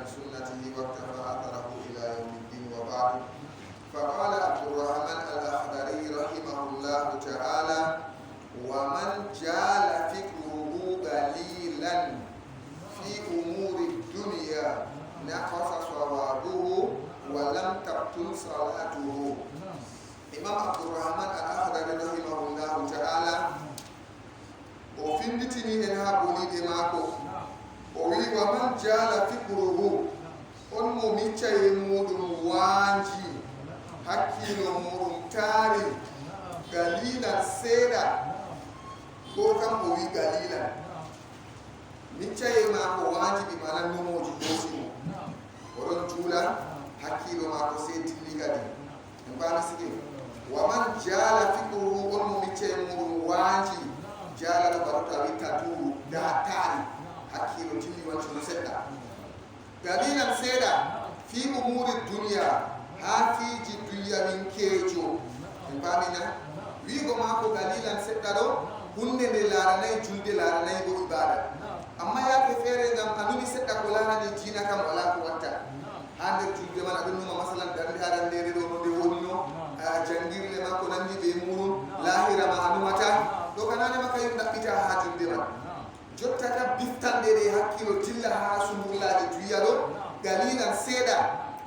بسنته واقتفى أثره إلى يوم الدين وبعد. فقال عبد الرحمن الأخضري رحمه الله تعالى: ومن جال فكره قليلا في أمور الدنيا نقص صوابه ولم تبطل صلاته. إمام عبد الرحمن الأخضري رحمه الله تعالى وفندتني إنها بولي دماغه ومن جال فكره مميتا يمود وانجي hakkilo muɗum taari galilan seeɗa ko kam o wi galilan miccaye ma ko wajibi mana numoji dosimo oɗon juula hakkilo ma ko sey dilli kadi en mbami sigi waman jala fikruhu on mo miccaye muɗum wanji jala ɗo baɗota witta duuru da taari hakkilo dilli wancuno seɗɗa galilan seeɗa fi umuri duniya ha fiji duya min keejo en pamina wiigo maako galilan seɗɗa ɗo hunde nde laaranayi julde laaranayi bo ibada amma yaake feere ngam anumi seɗɗa ko laarani diina kam wala ko watta ha nder julde man aɗon numa masalan darde arandere ɗo no nde wonno jangirle ma ko nandi ɓe muɗum lahira ma anumata ɗo kanane maka yim ɗaɓɓita ha julde man jotta kam biftanɗe ɗe hakkilo dilla ha sumbullaji duya ɗo galilan seeɗa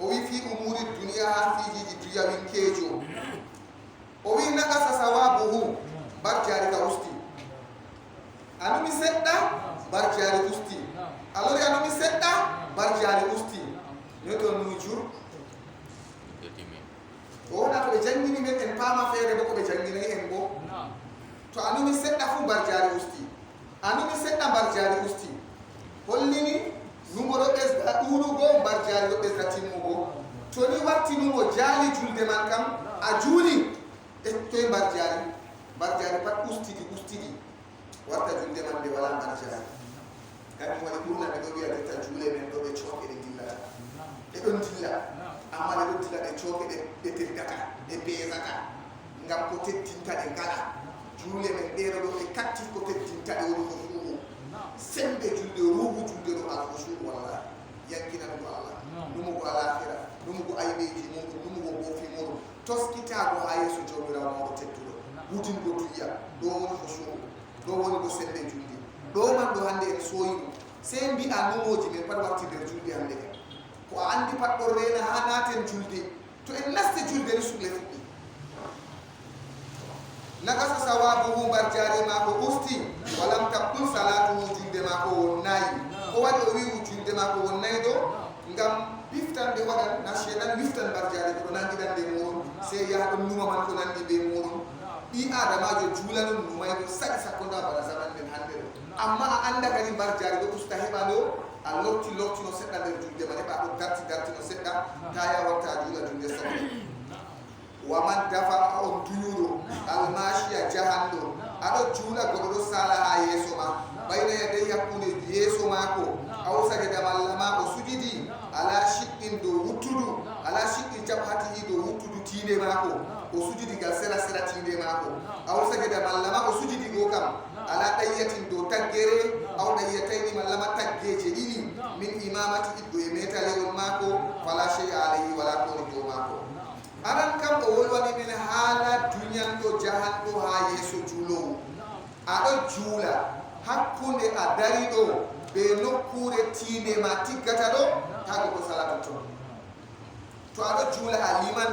o wi fi umuri duniya ha fijiji duya min keejo o wi naqasa sawabuhu bar jari ka usti anumi seɗɗa bar jari usti alori anumi seɗɗa bar jari usti no to nujur o wona to ɓe jangini men en paama feere bo ko ɓe janginayi en bo to anumi seɗɗa fu bar jari usti anumi seɗɗa bar jari usti hollini numo ɗo ɓesda ɗuuɗugo mbar jaari ɗo ɓesda timmugo to ni watti numo jaali julde man kam a juuli e toye mbar jaari pat ustidi warta julde man nde wala mbar jaari kañum woni ɓurna ɓe ɗo wiya detta juule men ɗo ɓe cooke ɗe dillata ɗe ɗon dilla amma ɗe ɗon dilla ɗe cooke ɗe teddata ɗe beesata ngam ko teddinta ɗe ngala juule men ɗeɗo ɗo ɓe katti ko teddinta ɗe woni ko suumu sembe julde ruugu julde ɗo alfusuu walla yankina ɗum Allah ɗumugo alahira ɗumugo ayɓeji muɗum ɗumugo bofi muɗum toskitago ha yeeso jawmirawo mawɗo tedduɗo wudingo duya ɗo woni fusuu ɗo woni bo sembe julde ɗo man ɗo hannde en sooyi ɗum sey mbi'a numoji men pat watti nder julde hannde ka ko a andi pat ɗo reena ha naaten julde to en nasti julde ni suhle fuɗɗi nagasa sawabuhu mbar jaari maako usti walam tabtul salatuhu julde maako wonnayi ko waɗi o wi'u julde maako wonnayi ɗo ngam biftande waɗan na sheɗan wiftan mbar jaari ko ɗo nangiɗan ɓe muɗum sey yaha ɗon numa man ko nandi ɓe muɗum ɓi adamajo juulanon numay ɗo saɗi sakkonda bana zaman men hannde ɗo amma a anda kadi mbar jaari ɗo usta heɓa ɗo a lottino seɗɗa nder julde ma heɓa ɗo dartino seɗɗa ta ya watta juula julde soble waman dafa on duñuɗo almashiya jahanɗo aɗo juula goɗo ɗo sala ha yeeso ma ɓayna yadey hakkunde yeeso maako awsake damalla ma o sujidi ala shiqqin dow wuttudu ala shiqqi jabhatihi dow wuttudu tiinde maako o sujidi gal sera tiinde maako awsake damalla ma o sujidi go kam ala ɗayyatin dow taggere aw ɗayyatayni mallama taggeje ɗiɗi min imamati iɗɗo e metalewol maako fala chey alayhi wala koni dow maako aran kam o wolwani men haala duñanɗo jahanɗo ha yeeso juulowo aɗo juula hakkunde a dari ɗo ɓe nokkure tiinde ma tiggata ɗo tago ko salatu ton to aɗo juula a liman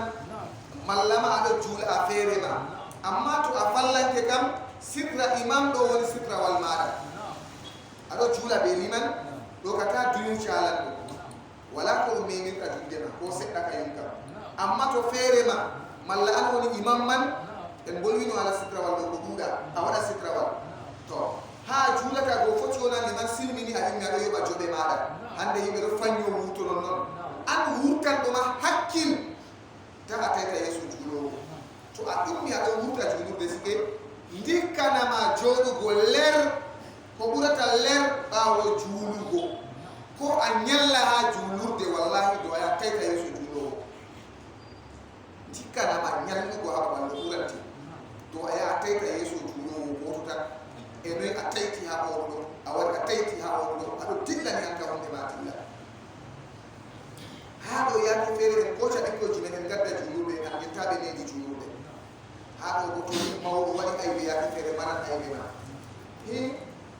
mallama aɗo juula a feere ma amma to a fallanke kam sirra imam ɗo woni sirrawal maɗa aɗo juula ɓe liman ɗo kata duñu calanɗo wala ko ɗum memirɗa julde ma ko seɗɗa kayum kam amma to feere ma malla an woni imam man en bolwino ala sitrawal ɗo ko ɗuuɗa a waɗa sitrawal to ha juulata go foti wona liman silmini a immi aɗo yoɓa joɓe maɗa hande yimɓe ɗo faño wutonon noon an wurtan ɗoma hakkil tawa tawta yeeso juulowo to a ummi aɗo wurta juulurde sike ndikkanama jooɗugo ler ko ɓurata ler ɓaawo juulugo ko a ñalla ha juulurde wallahi do aya tawta yeeso juulowo ndikkanama ñallugo ha babal no ɓurante do aya tawta yeeso juulowo goto tan e noy a tayti ha oɗo ɗo a wari a tayti ha oɗo ɗo aɗo dillani hanka wonde ma dilla yake fere ko ta dikko jimenen gadda julube an gittabe ne di julube ha ko to mawdo wadi ay yake fere manan ay be ma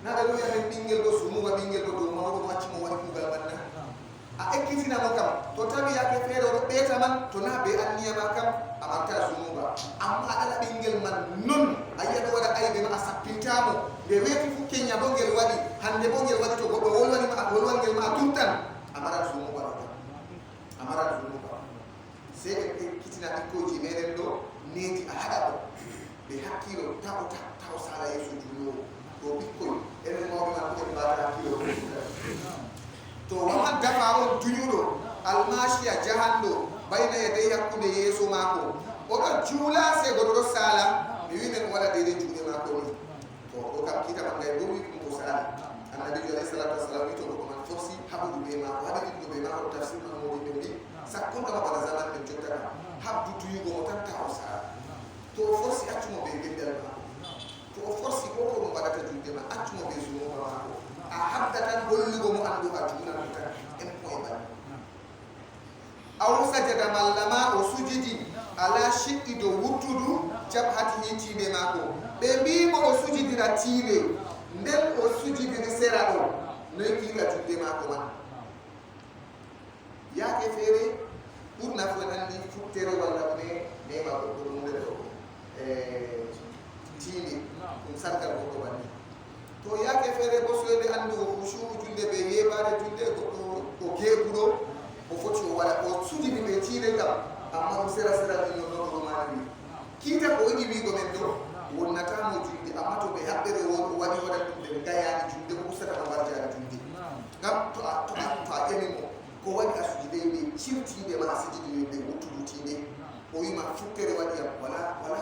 na da luya men bingel go sumu wa bingel go do mawdo wacci mo wadi kugal banna a ekkitina mo kam to tabi yake fere o beta man to na be anniya ma kam amarta sumu ba amma ala bingel man non ayya wada ay be ma asappintamo be weti fu kenya bongel wadi hande bongel wadi to godo wolwani ma wolwangel ma tuntan amara sumu ba amara sumu ba se ekkitina ikkoji meden do neti a hada do be hakkilo taw sala yesu julo to bikkoy enen mawbe ma ko ba hakkilo to waman dafa on tunyudo almashiya jahando bayna yaday hakkude yeso mako o do jula se godo sala mi wimen wala de juude mako ni to o kam kita bangay do wi ko sala annabi sallallahu alaihi wasallam to ko man forsi habudu be mako hada do be mako tafsir no mo be sakkon kama bala zaman men jottaka habdu tuyugo mo tan taw sala to forsi accumo be gendal ma to forsi ko ko badata juude ma accumo be zumo mako a habdatan gollugo mo andu ha juna tan en ko ba aw sajada mallama o sujidi ala shiqido wuttudu jabhati hitide mako be bimo o sujidira tiide ndel o sujidiri serado noy kiga tudde mako man yake fere pour na fo andi futtere wala ne ma ko do mo do tiide dum sarkal ko bani to yake fere bo so de andi o khushu julde be yebare julde ko gebudo o foti o wala o sujidi be tiide kam amma ko sera ni no do mani kita ko yi wi go men do wonnata mo julde amma to be habbere won wadi wada dum de gayani julde ko usata barja julde ngam to a emi mo ko wadi asujide be ciwtide ma asujide be wutudutide o wi ma futtere wadi wala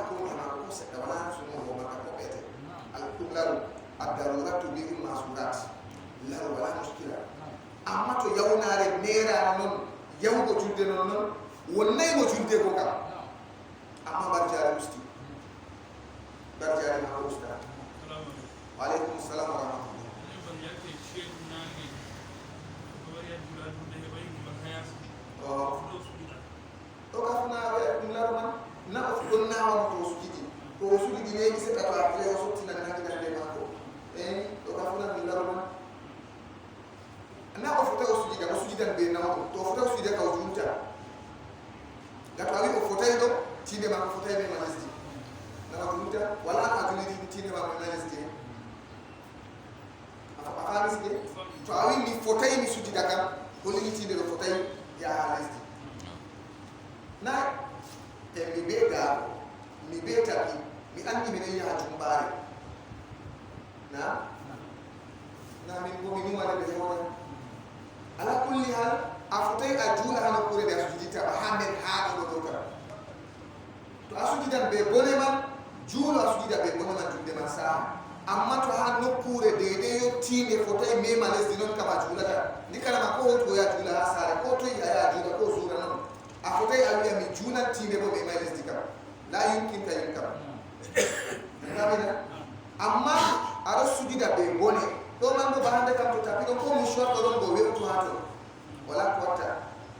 ko ma ko sedda wala so mo ma ko bete al kullaru ad-daruratu bi masurat la wala mushkila amma to yawnare nera non yawgo julde non wonnay mo julde ko kam amma barja musti barja ma usta wa alaikum assalam wa rahmatullah to kafuna larman na of donna wa to sujidi ne bi se ta ba le so tina na kina de mako to kafuna larman na of to sujida ko sujidan be na to of to sujida ka junta gatwawi o fotay do tinde ma fotay be majisti na junta wala akuli tinde ma majisti afa miske to awi mi fotay mi sujida kam ko li tinde do fotay ya halisti na mi bega mi beta mi andi mi ne ya jumbare na min go mi wala be wona ala kulli hal afutai ajula hana kure da sujita ba handen ha do ka to asujidan be bone man jula asujida be bone man tunde man sa amma to ha no kure de yo tinde fotai me males dinon ka ba jula ta nikala ma ko to ya jula asare ko to ya jula ko sura non afutai awiya mi juna tinde bo be males dikam la yumkin ka yunkam ngamina amma ara sujida be bone do man do bahande kam to tapi ko mushwa ko don go wetu hato wala kwata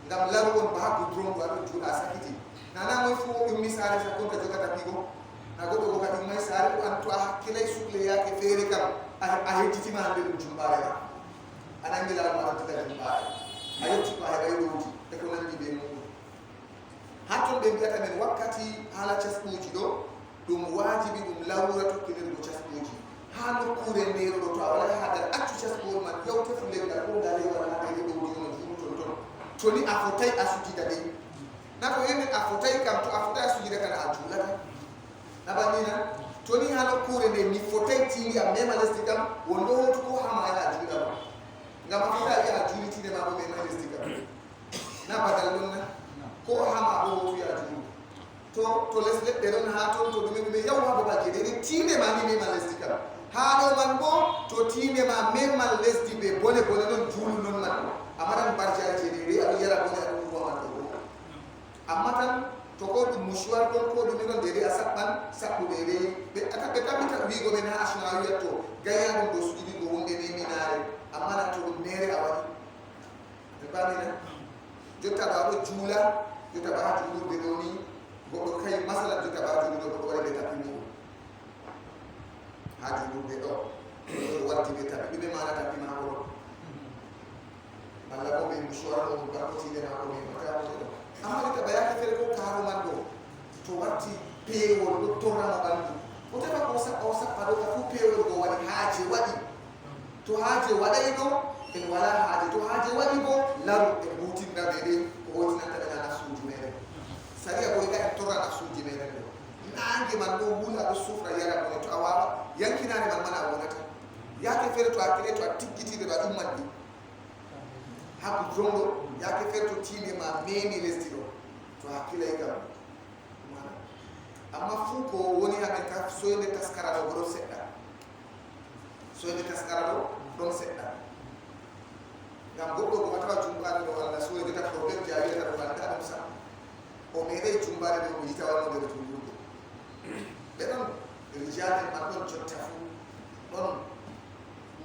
ngam laru won ba ko drum ba do jula sakiti nana mo fu ummi sare sa ko ka joga tapi go na go do ko ka ummi sare ko an to hakilai sukle yake fere kam a hejiti ma hande dum jumbare ba anangi la ma to ka jumbare ayoti ko hay baydo te ko nan be mo hatton be biata men wakkati hala casbuji do dum wajibi dum lawra to kilir go casbuji ha no kure ndero do to wala hadal accu casbol man yawte fu lega ko dale wala be do do ton to ni afotai asujida de na ko yene afotai kam to afotai asujida kana ajula na banina to ni ha no kure de ni fotai tini ya mema lestikam wondo to ko ha ma ya ajula ba ngam afotai ya ajuli tini ma bo mema lestikam na badal donna ko hama o ya juu to lesle be don ha to be yaw ha ba ke de tine ma ni me malestika ha do man bo to tine ma me malesti be bone don julu non man amaran barja ce de abi yara bone adu ko man do amma tan to ko dum mushwar ko dum non de asakban sakku be aka be kamita wi go men ha asna wi to gaya do sujudi go wonde ne minare amma na to mere awadi be bamina jotta ɗo juula jotta ɓa juulurde ɗo ni goɗɗo kay masala jotta ɓa juulude goɗɗo waɗi ɓe tapi mum ha juulurde ɗo ɗo warti ɓe tapi ɗume mana tapi mako ɗo walla bo ɓe mouchoir o barkotide mako ɓe mataɓe ɗo amma jotta ɓa yake fere ko karo man ɗo to warti peewol ɗo torrama ɓandu o tefa ko sappa ɗo ka fu peewol go waɗi haaje waɗi to haaje waɗay ɗo en wala haaje to haaje waɗi bo laru en hutinda ɓe ɗe ko wotinanta ɓe na nafsuji meɗen saria boy ka en torra nafsuji meɗen ɗo nange man ɗo wula ɗo sufra yara bone to a wawa yankinane man mana a wonata yake fere to hakkile to a tiggitiɗe ɗo a ɗumman ɗi hakku jonɗo yake fere to tiime ma memi lesdi ɗo to hakkilay kam amma fuu ko woni haɓen ka soyde taskara ɗo ɗon seɗɗa soyde taskara ɗo ɗon seɗɗa ngam goɗɗo ko watawa jumbaɗe ɗo allah soyde ta probléme jawiyata ɗo balda ɗum sa o meeɗay jumbaɗe ɗo ko yitawano nder julurde ɓe ɗon rijaden man ɗon jotta fuu ɗon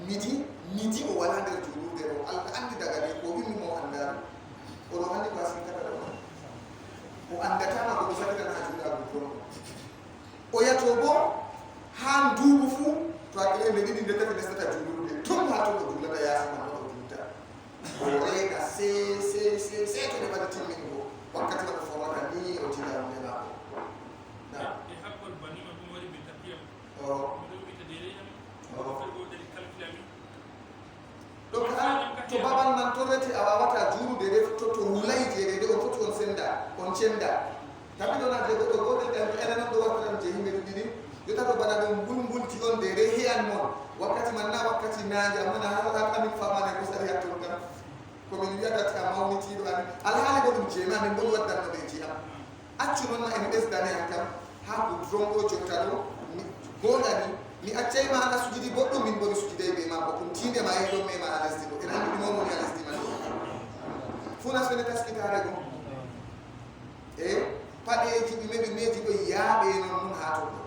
midi o wala nder julurde ɗo allah andi daga nde ko wimmimo andaɗo oɗo handi ko a sinkata ɗo o andatama ko sakitan ha juuɗago gonɗo o yato bo ha nduuɓu fuu to hakkile nde ɗiɗi nde tati ndesnata juulurde tum ha to o juulata yasima no o juulta o reyna se to ɗe waɗi timmin go wakkati waɗo formata ni o tiɗaɗume maako donc to babal man torrete a wawata juurude de to wulay jeere de on foti on senda on cenda tabi ɗon ade goɗɗo goɗel ɗan enen on ɗo wartaɗam je yimɓe ɗum ɗiɗi jotta to bana ɗum mbulmbulti on de re heyan moon wakkati man na wakkati naaje amana amin famane ko sari hatton kam komin wiyata ta mawnitiɗo amin alhaali bo ɗum jeemi amin ɗon waddanno ɓe jiyam accu noon ma en ɓesdane han kam ha ko dronɗo jotta ɗo gonga ni mi accayma ala sujudi boɗɗum min boni sujuday ɓe ma bo ɗum tinde ma yeɗon mema a lesdi ɗo en andi ɗum on woni a lesdi man fuu na sone taskitare go e paɗeji ɗume ɗumeji ɗo yaaɓe non ɗum ha ton ɗo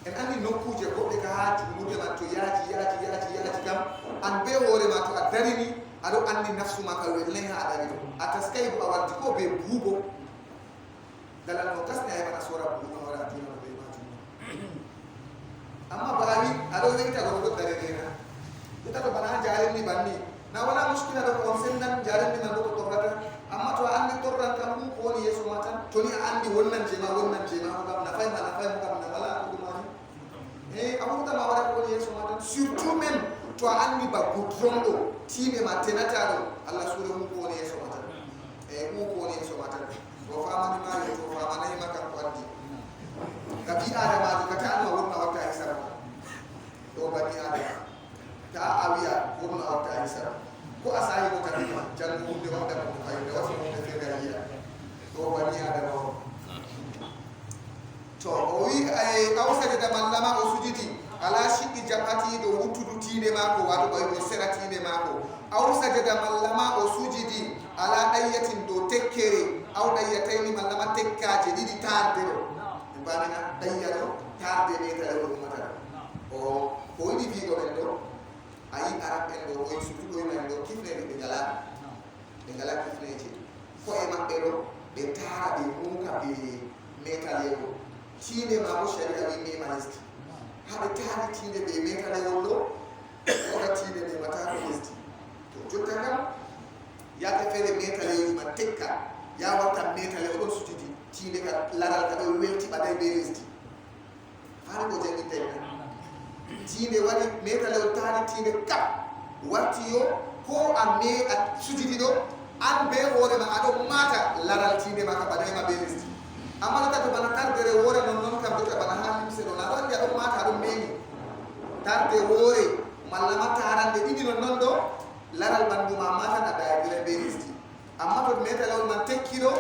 en andi nokkuje goɗɗe ka ha juulude man to yaaji kam an be hoore ma to a darini aɗo andi nafsu ma ka wellay ha a dari ɗo a taskay bo a waddi ko be buubo dalal no gasne a heɓana sora buubo no waɗa dinano ɓe majum amma baawi aɗo weyta ko ɗo dare rena jotta to bana jarenni banni na wala muskila ɗo on sendan jarenni man ɗo to torrata amma to a andi torran kam ɗum ko woni yeeso ma tan toni a andi wonnan jema ko kam nafayma kam na wala ko ɗumani e a wurtama waɗa ko woni yeeso ma tan surtout même to a andi ba goudron ɗo tiime ma tenata ɗo allah suure ɗum ko woni yeeso ma tan e ɗum ko woni yeeso ma tan to famani mayo to famanayima kam ko addi ka bi adamajo kata alma wonno a watta hisab ɗo bani adama ta a wiya wonno a watta hisab ko a sahi ko tanima jango hunde waɗɗa ko fayde wasa hunde fere a yiya ɗo bani adama o to o wi aw sajada mallama o sujudi ala shiqqi jaɓatiɗo wuttudu tiinde maako wato ɓayɗo sera tiinde maako aw sajada mallama o sujidi ala ɗayyatin dow tekkere aw ɗayyatayni mallama tekkaje ɗiɗi tarde ɗo ɓe mbanina ɗayya ɗo tarde metale ɗo ɗumata o ko yiɗi wiiɗo men ɗo a yi arab en ɗo oyi surtout ɗo men ɗo kifneɗe ɓe ngala kifneje koye maɓɓe ɗo ɓe tara ɓe munka ɓe metalewol tiinde ma bo sharia wi mema lesdi haɓe taari tiinde ɓe metalewol ɗo oɗa tiinde ɓe mata ko lesdi to jotta kam yake fere metaleji ma tekka ya watta metale oɗon sujudi tiinde ka laral ka ɗo welti ɓaday ɓe lesdi haare ko jangittay tiinde waɗi metalewol taari tiinde kap watti yo ko a sujudi ɗo an be hoore ma aɗo mata laral tiinde ma ka ɓadayma ɓe lesdi amma nata to bana tardere woore non kam jota bana ha limse ɗo aɗo andi aɗo mata aɗo memi tarde woore malla ma tarande ɗiɗi non ɗo laral ɓandu ma matan a dayadira ɓe lesdi amma to metalewol man tekkiɗo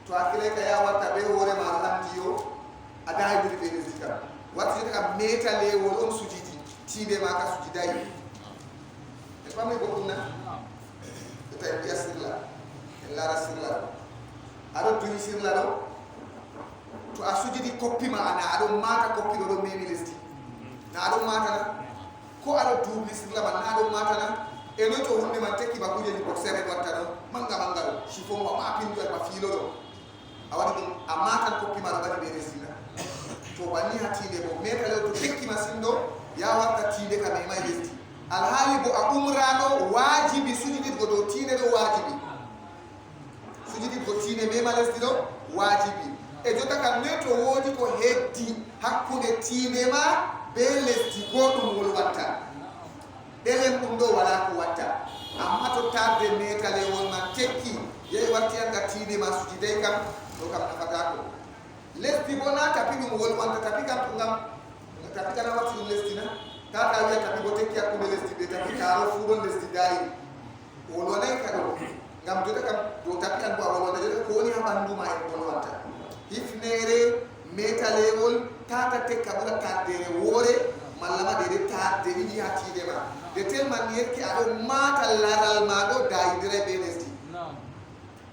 to hakkile ka ya watta ɓe hoore ma aɗo andi yo a dayadiri ɓe lesdi kam watti jota kam metalewol on sujidi tiinde ma ka sujidayi en fammi goɗɗum na jota en mbiya sirla en lara sirla ɗo aɗo duyi sirla ɗo to a sujidi koppima ana aɗo mata koppiɗo ɗo memi lesdi na aɗo matana ko aɗo duubli sirla man na aɗo matana e noy to hunde man tekki ba kujeji boxere watta ɗo manga mangaro chiffon wa ma pindu ba filo awadi dum amatan ko pima do bari be resina to bani hatide bo metale to tekki masindo ya warta tide ka me may lesti alhali bo a umrano wajibi sujudi go do tine do wajibi sujudi go tine me ma lesti do wajibi e jota kan neto wodi ko heddi hakkunde tine ma be lesti godum wol watta delen dum do wala ko watta amma to tarde metale wol man tekki ye warti anga tine ma sujudai kam do kam nafata ko lesti bona tapi dum wol wanta tapi kam ngam tapi kana wati lesti na ta ka wiya tapi bo tekki akko lesti be tapi karo fu don lesti dai wol wala ka do ngam jota kam do tapi an bo wol wala jota ko ni ha bandu ma en wol wanta ifnere metale wol tata tekka bula tadere wore mallama de tadde ni hati de ma de tel man yekki ado mata laral ma do dai dire be lesti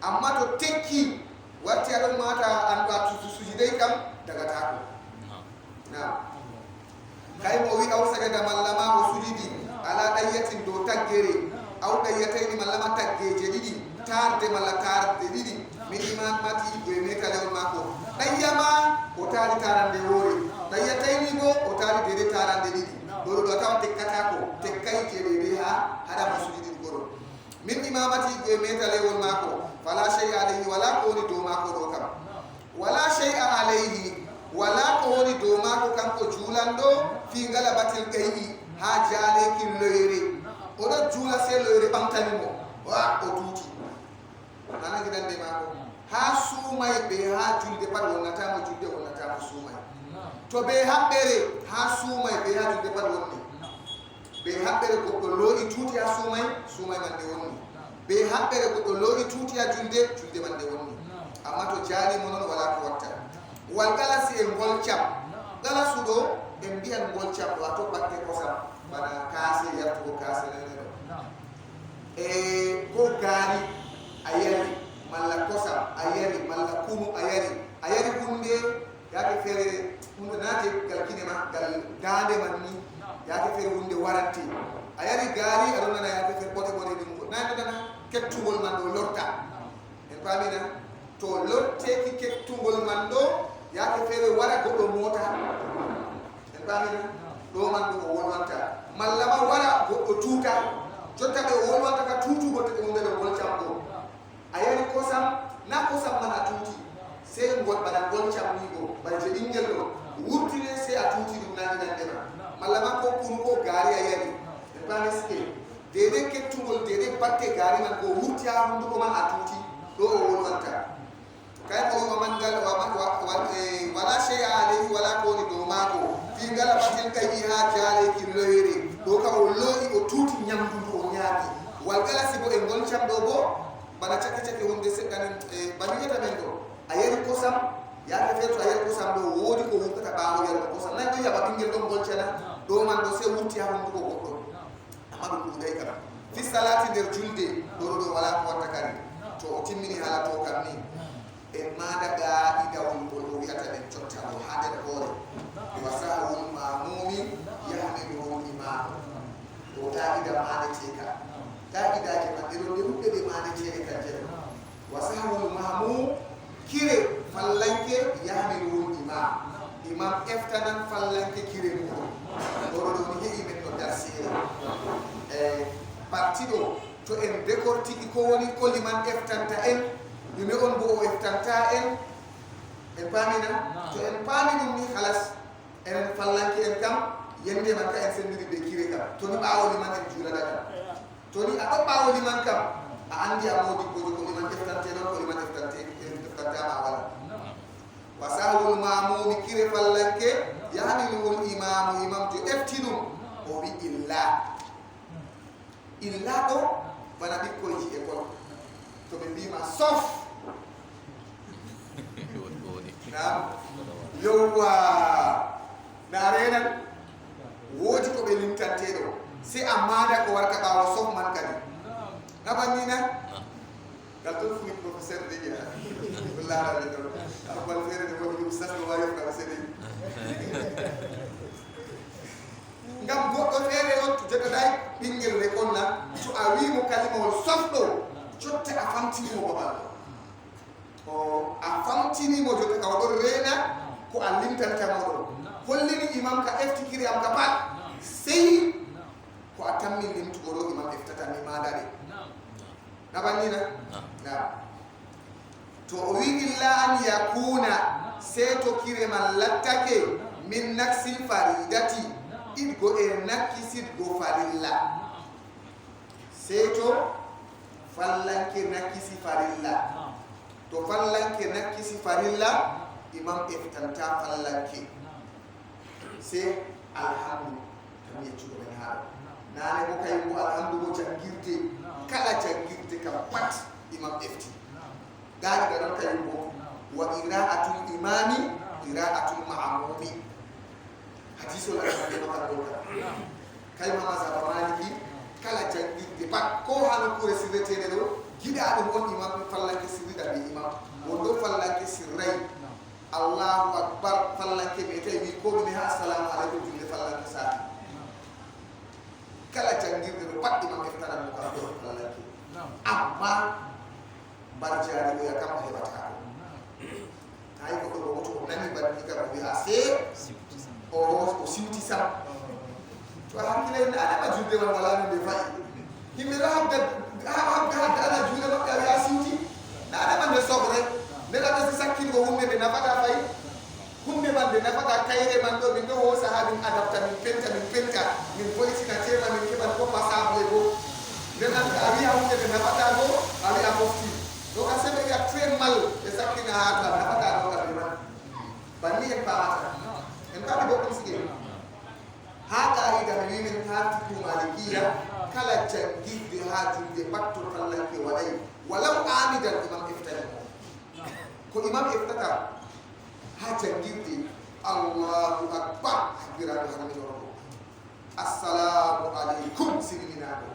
amma to tekki watti ado mata ando atu sujudai kam daga tako na kay mo wi aw saga mallama o sujudi ala dayatin do taggere aw dayataini mallama taggeje didi tarde malla tarde didi min iman mati be metale on mako dayama o tari tarande wore dayataini bo o tari de tarande didi do do taw tekkata ko tekkay je be ha hada sujudi goro min imamati be metale on mako fala shay'a alayhi wala qawli do mako do kam wala shay'a alayhi wala qawli do mako kam ko julando fi galabatil gayyi ha jale ki loyre odo jula se loyre bamtani mo wa o tuti ana gidan de mako ha sumay be ha julde pad wonata mo julde wonata mo sumay to be habbere ha sumay be ha julde pad wonni be habbere ko do lori tuti ha sumay man de wonni be habbere ko do lori tuti ha julde man de wonni amma to jali mo non wala ko watta wal galasi e ngol cham galasu do e mbiyan ngol cham wato batte ko sam bana kase yatto kase ne e ko gari ayari malla kosam ayari malla kunu ayari kunde yake fere kunde nati galkine ma gal dande manni yake fere hunde waranti ayari gari adona na yake fere bote dum ko nande dana kettugol man do lorta en pamina to lotte ki kettugol man do yake fere wara goddo mota en pamina do man do wolwanta malla ma wara goddo tuta jotta be wolwanta ka tutu goddo be hunde do wol chambo ayari kosam na kosam mana tuti se ngot bana gol chamni go bal je ingel do wurtine se atuti dum nani nan dema malla ma ko kunu ko gari ayari en pamiske dede kettugol dede batte gari man ko wurti ha hundu ko ma atuti do o wolwanta kay ko mangal wala shay'a alayhi wala qawli do mako fi galabatil kayyi ha jale ki loyre do ka o loi o tuti nyamdu ko nyaati wal galasi bo e ngol cham do bo bana chake wonde sedan bani yeta men do ayeri kosam ya ke feto ayeri kosam do wodi ko wonta baawo yel kosam nan do yaba bingel do ngol chana do man do se wuti ha hundu ko goddo amadu ko day kala fi salati der julde do wala ko wata kari to o timmini hala to kamni e madaga idawul bol o yata den cotta o hade gore wasahul ma'mumi yahmilu imam o da ida made teka da ida ke madiro de hubbe de made teka je wasahul ma'mum kire fallanke yahmilu imam eftanan fallanke kire mo do ni heyi men do darsire partido to en décortique ko woni ko liman eftanta en yumi on bo o eftanta en pamina to en pami dum ni khalas en fallanke en kam yende man ka en sendiri be kire kam to ni baawo liman en jula daga to ni ado baawo liman kam a andi amodi ko liman eftante don ko liman eftante ma wala wasahul ma'mum kire fallanke yahnilul imam to eftinum o bi illa do bana bi ko ji école to be bima sof na yowa na renan wodi ko be lintante do si amada ko warka bawo sof man kadi na banina dal to fu professeur de ya wallahi do abal fere de wodi ustaz do wayo ka sede ngam goddo fere on to jetta day bingel re konna to a wi mo kalima wol sofdo cotte a famtini mo babal o a famtini mo jota ka waɗo reena ko a limtantama ɗo hollini imam ka eftikiri am ka pat sey ko a tammi limtugo ɗo imam eftata ni maɗaɗe naɓannina na to o wi illa an yakuna sey to kireman lattake min naksil faridati iɗgo e nakkisidgo farilla sey to fallanke nakkisi farilla to fallanke nakkisi farilla imam eftanta fallanke sey alhamdu tam yeccugo men haɗo nane mo kaymo alhamdu mo jangirde kala jangirde kam pat imam efti gari ga non kaymo wa qira'atul imami qira'atul ma'mumi hadisul al-hadith makadota kayma mazhab maliki kala jangirde pat ko hano kure sirretede do gida dum on imam fallanke sirrida be imam wondo fallanke sirray Allahu akbar fallanke be tay wi ko mi assalamu alaikum julde fallanke sa kala jangirde do pat imam eftana mo ka do fallanke amma barjari ya kam hebata ay ko do to nani barki ka bi ase o siwti sam to hakkile na ada julde wala ne fay himbe rabbe ala julde makka ya siwti na ada man de sobre ne la tasi sakki go hunde be nafata fay hunde man de nafata kayre man do min do ho sahabin adapta min penta min police na tema min keban ko passable go ne nan ari hunde be nafata go ari a mofti do ka sebe ya train mal e sakki na hata nafata go ka be man bani en paata en paata go ko sige hada ida min hati ku malikiya kala jangide hajunde batto fallanke walay walau amidan imam iftani ko imam iftata ha jangide Allahu akbar habirado hanmi robo assalamu alaikum siminako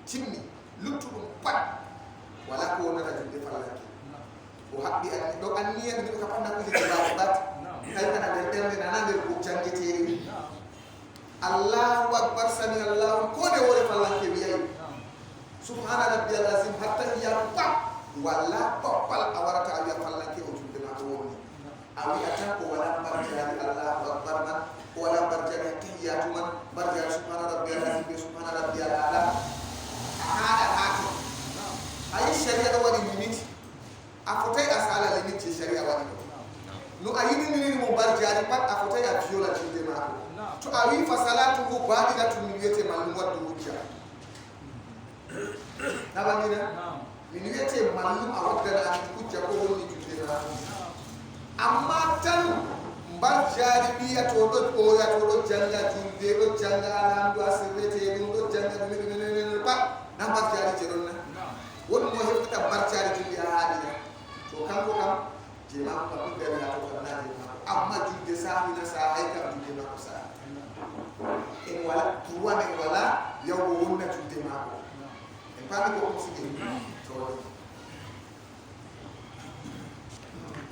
timmi luttuɗum pat wala ko wonata julde fallanke o haɓɓi an ɗo anniya ɗum ko kapanna kuje jebaɗe bat kay kana nder ɓerde nana nder ko jangeteeri Allahu akbar sami Allahu ko de wore fallanke wiyayi subhana rabbiyal azim hatta iya pat wala toppal a warata a wiya fallanke o julde ma ko woni a wiyata ko wala barjari Allahu akbar man ko wala barjari tahiyatu man barjari subhana rabbiyal azim be subhana rabbiyal ala haɗa hato ayi sharia ɗo waɗi limite a fotay a sala limite je sharia waɗi ɗo no a yiɗiniri mo barjari pat a fotay a viola julde mako to a wi fa salatuhu baɗilatu min wiyete mallum waddu hujja naɓandina min wiyete mallum a waddanaani hujja ko wonni julde mako amma tan barjari ɓiya to ɗo ɓooya to ɗo janga julde ɗo janga alhamdu a sirrete ɗum ɗo janga ɗum pat na barjari je ɗon na won mo heɓta barjari julde a haɗina to kanko kam je mako kam ɗum ɓeɗa to kana je mako amma julde sahina sa hay kam julde mako sa en wala droit en wala yawo wonna julde mako en pami ko ko sigi to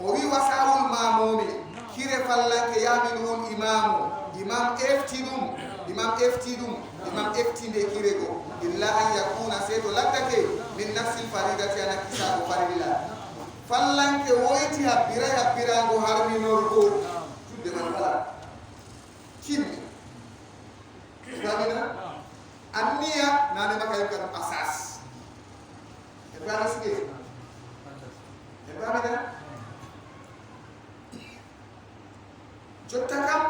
o wi wasawul mamumi kire fallanke yamin hon imamu imam efti nde kire go illa an yakuna seto lattake min nafsil faridati ana kisago farilla fallanke woyti habbirango harminorgo tudde man wala kimmi famina anniya nane makay kan asas e bana sige e famina jotta kam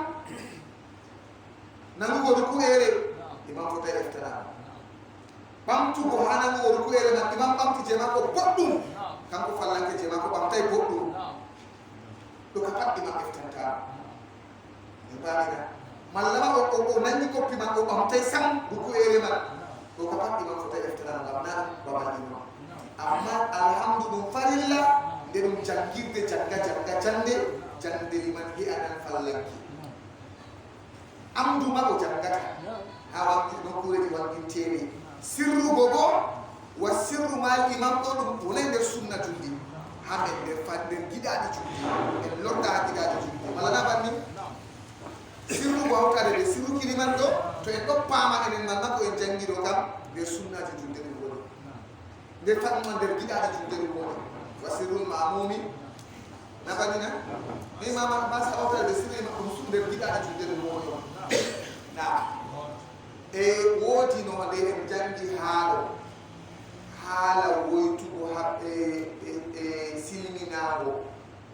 nangugo ruku ere imam fota eftana ɓamtugo ha nangugo ruku ere man imam ɓamti je makko boɗɗum kanko fallanke je makko ɓamtay boɗɗum ɗo ka pat imam eftanta e famina mallama o nangi koppi man o ɓamtay sam ruku ere man ɗo ka pat imam fota eftana ngam na babal imam amma alhamdu ɗum farilla nde ɗum jangirde janga jande liman hi'anan fallanki amdu ma o jangata ha wanki nokkureji wankinteeri sirrugo bo wa sirru mal imam ɗo ɗum wonay nder sunna juldi ha men nder giɗaɗi juldi en lorta ha giɗaɗi juldi wala na banni sirru bo kare be sirru kiliman do to en do pama enen man mako en jangiro kam be sunnaji julde ko de fatma der gida julde ko wasirul ma'mumi nabadina ni mama basa hotel be sirri ma ko sunde gida julde ko na wodi no de en jangi hala woytugo habbe silminago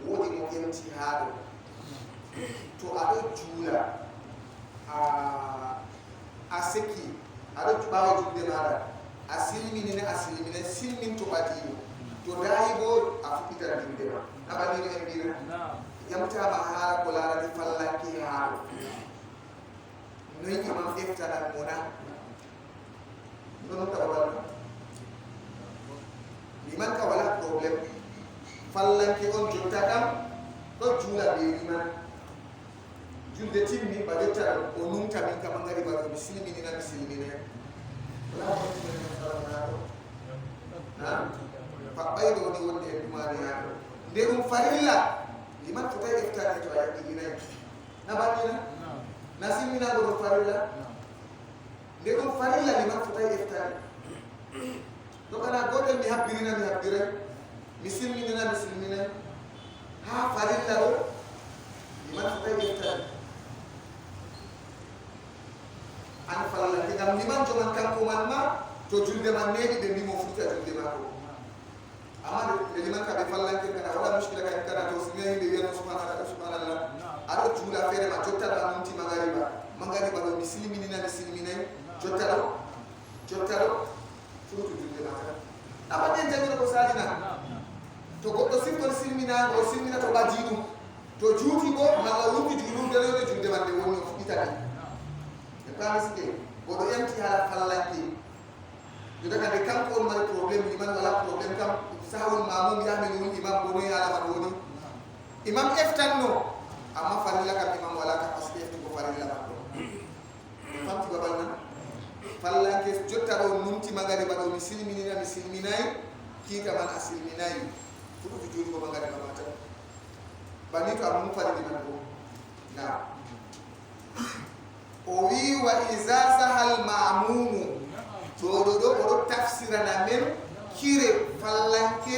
wodi mo kenti haado to ado juula a seki ado bawo judde mara a silmine silmin to badiyo to daibo a fukita dinde abani en bira yamta ma hala ko lara di fallanki haado noy imam eftana mona non tawala liman ka wala problem fallanki on jotta kam do juula be liman julde timmi ba jotta o numta min kam ngari ba muslimina wala ko timmi ha fa baydo ni wonde e dumani ya de dum farilla liman to tay iftani to ay dinay na badina na simina do farilla de dum farilla liman to tay iftani do kana gotel mi habbire misilmina ha farilla do liman to tay iftani an farilla ke gam liman to man kanko man ma to julde man needi be mi mo futa julde mako amma de liman ka be fallanke kana wala mushkila ka kana to singa hinde wiya subhanallah ado jula fere ma jotta do anti magariba do misilmina jotta do futu julde mako abade jangira ko salina to goddo simple silmina o silmina to bajidum to juuti go malla wuti julum de leede julde mande woni o fitati e pamiske godo yanti hala fallanke daga de kanko on mari problem liman wala problem kam sahul mamum yamini woni imam bono yala man woni imam eftanno amma farilla kam imam wala ka paske efti ko farilla makko famti babal nan fallanke jotta do numti magari bado misilminay ki ka man asilminay fudu jodi ko magari mata bani to amum farilla man ko na o wi wa iza sahal ma'mum do tafsira na men kire fallanke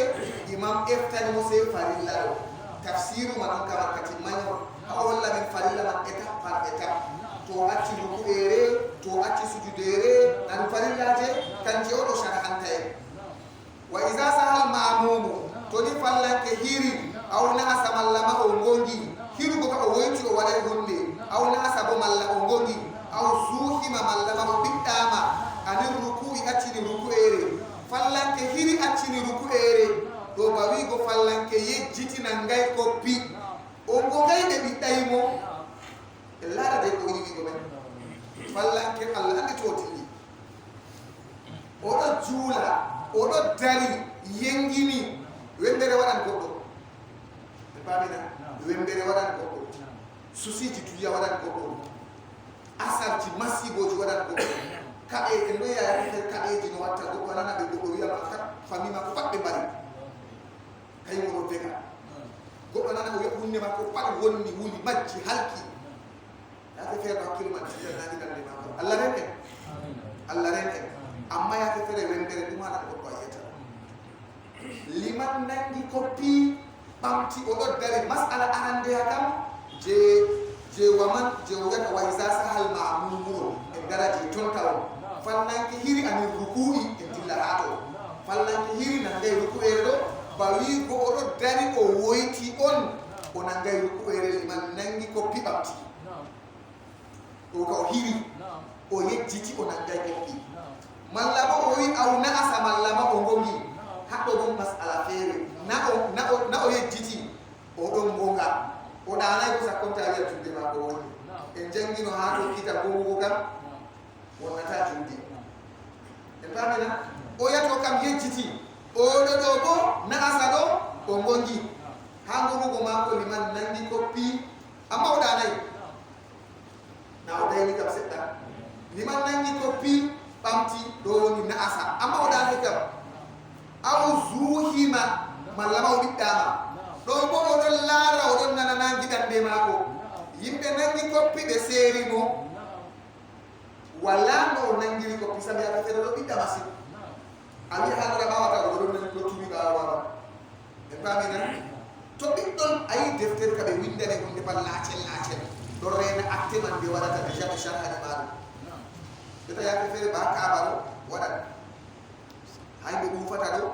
imam eftani mo se farilla tafsiru man ka wakati manyo awalla men farilla man étape par étape to acci ruku ere to acci sujudere nan farilla je kan je o sharhante wa iza sahal ma'mum to ni fallanke hiri aw na asamallama o ngongi hiru ko o woyti o wala hunde aw na asabo malla o ngongi aw zuhima mallama o biddama anin ruku'i accini ruku ere fallanke hiri accini ruku ere do bawi go fallanke yejjitina ngay ko pi o go gayde biddaymo lara de ko yiwi go men fallanke Allah andi totini o do juula o do dari yengini wembere wadan goddo e pamina wembere wadan goddo susiji tuya wadan goddo asarti masiboji wadan goddo kaɓe e ndoya yaade kaɓeji no watta goɗɗo nana ɓe goɗɗo wiyama kat famille makko pat ɓe mbari kañum oɗo vega goɗɗo nana o wiya hunde makko pat wonni wuli majji halki yaake feere no hakkille man sianani dande makko allah ren en amma yaake feere wendere ɗum haɗa goɗɗo a yiyata liman nangi koppi ɓamti oɗo dari masala arandeya kam je waman je wiyata wa isa sahal ma'mumuro e daraji tontawo fallanke hiri anin ruku'i e dilla hato fallanke hiri nangay ruku'ere ɗo bawi go oɗo dari o woyti on o nangay ruku'ere liman nangi koppi ɓamti o ka o hiri o yejjiti o nangay koppi malla bo o wi aw na'asa malla ma o ngongi haɗɗo ɗon masala feere na o yejjiti o ɗon ngonga o ɗanay ko sakkonta wiya julde mako woni en jangino ha to kita gongugo kam wonnata julde en pamina o yato kam yejjiti oɗo ɗo bo na'asa ɗo o gongi ha gongugo mako liman nangi koppi amma o ɗanay na o dayni kam seɗɗa liman nangi koppi ɓamti ɗo woni na'asa amma o ɗanay kam aw zuhima malla ma o ɓiɗɗama ɗo bo oɗon laara oɗon nana nangiɗande mako yimɓe nangi koppi ɓe seeri mo walla no nangiri koppi sami yaka fere ɗo ɓiɗɗa masine a wi hannde ɓawata ko ɗon nan ɗo tumi ɓawawa ɓe pamina to ɓiɗɗon a yi deftere ka ɓe windane hunde pat laacel ɗo reena acte man ɓe waɗata déjà ɓe charhani maɗum ɓeta yaka fere ba kaaba ɗo waɗat hay ɓe ɗufata ɗo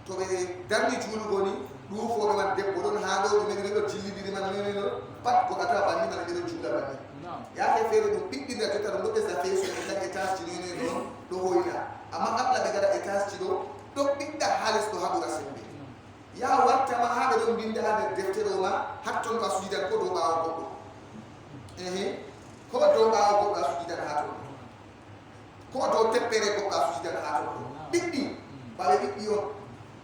to ɓe darni juulugo ni ɗuufoɓe man debbo ɗon ha ɗo ɗumen ɓe ɗo jillidiri man nini ɗo pat ko ata banni man ɓe ɗo juula banni yake feere ɗum ɓiɗɗinda jotta ɗum ɗo ɓesda feeso ɓe tan étage ci nini ɗon ɗo hoyna amma qabla ɓe gaɗa étage ci ɗo ɗo ɓiɗɗa halis ɗo haɓura sembe ya wattama ha ɓe ɗon binda ha nder deftere o ma hatton ɗo a sujidan ko dow ɓawo goɗɗo ko dow ɓawo goɗɗo a sujidan ha ton ko dow teppere goɗɗo a sujidan ha ton ɗo ɓiɗɗi baɓe ɓiɗɗi on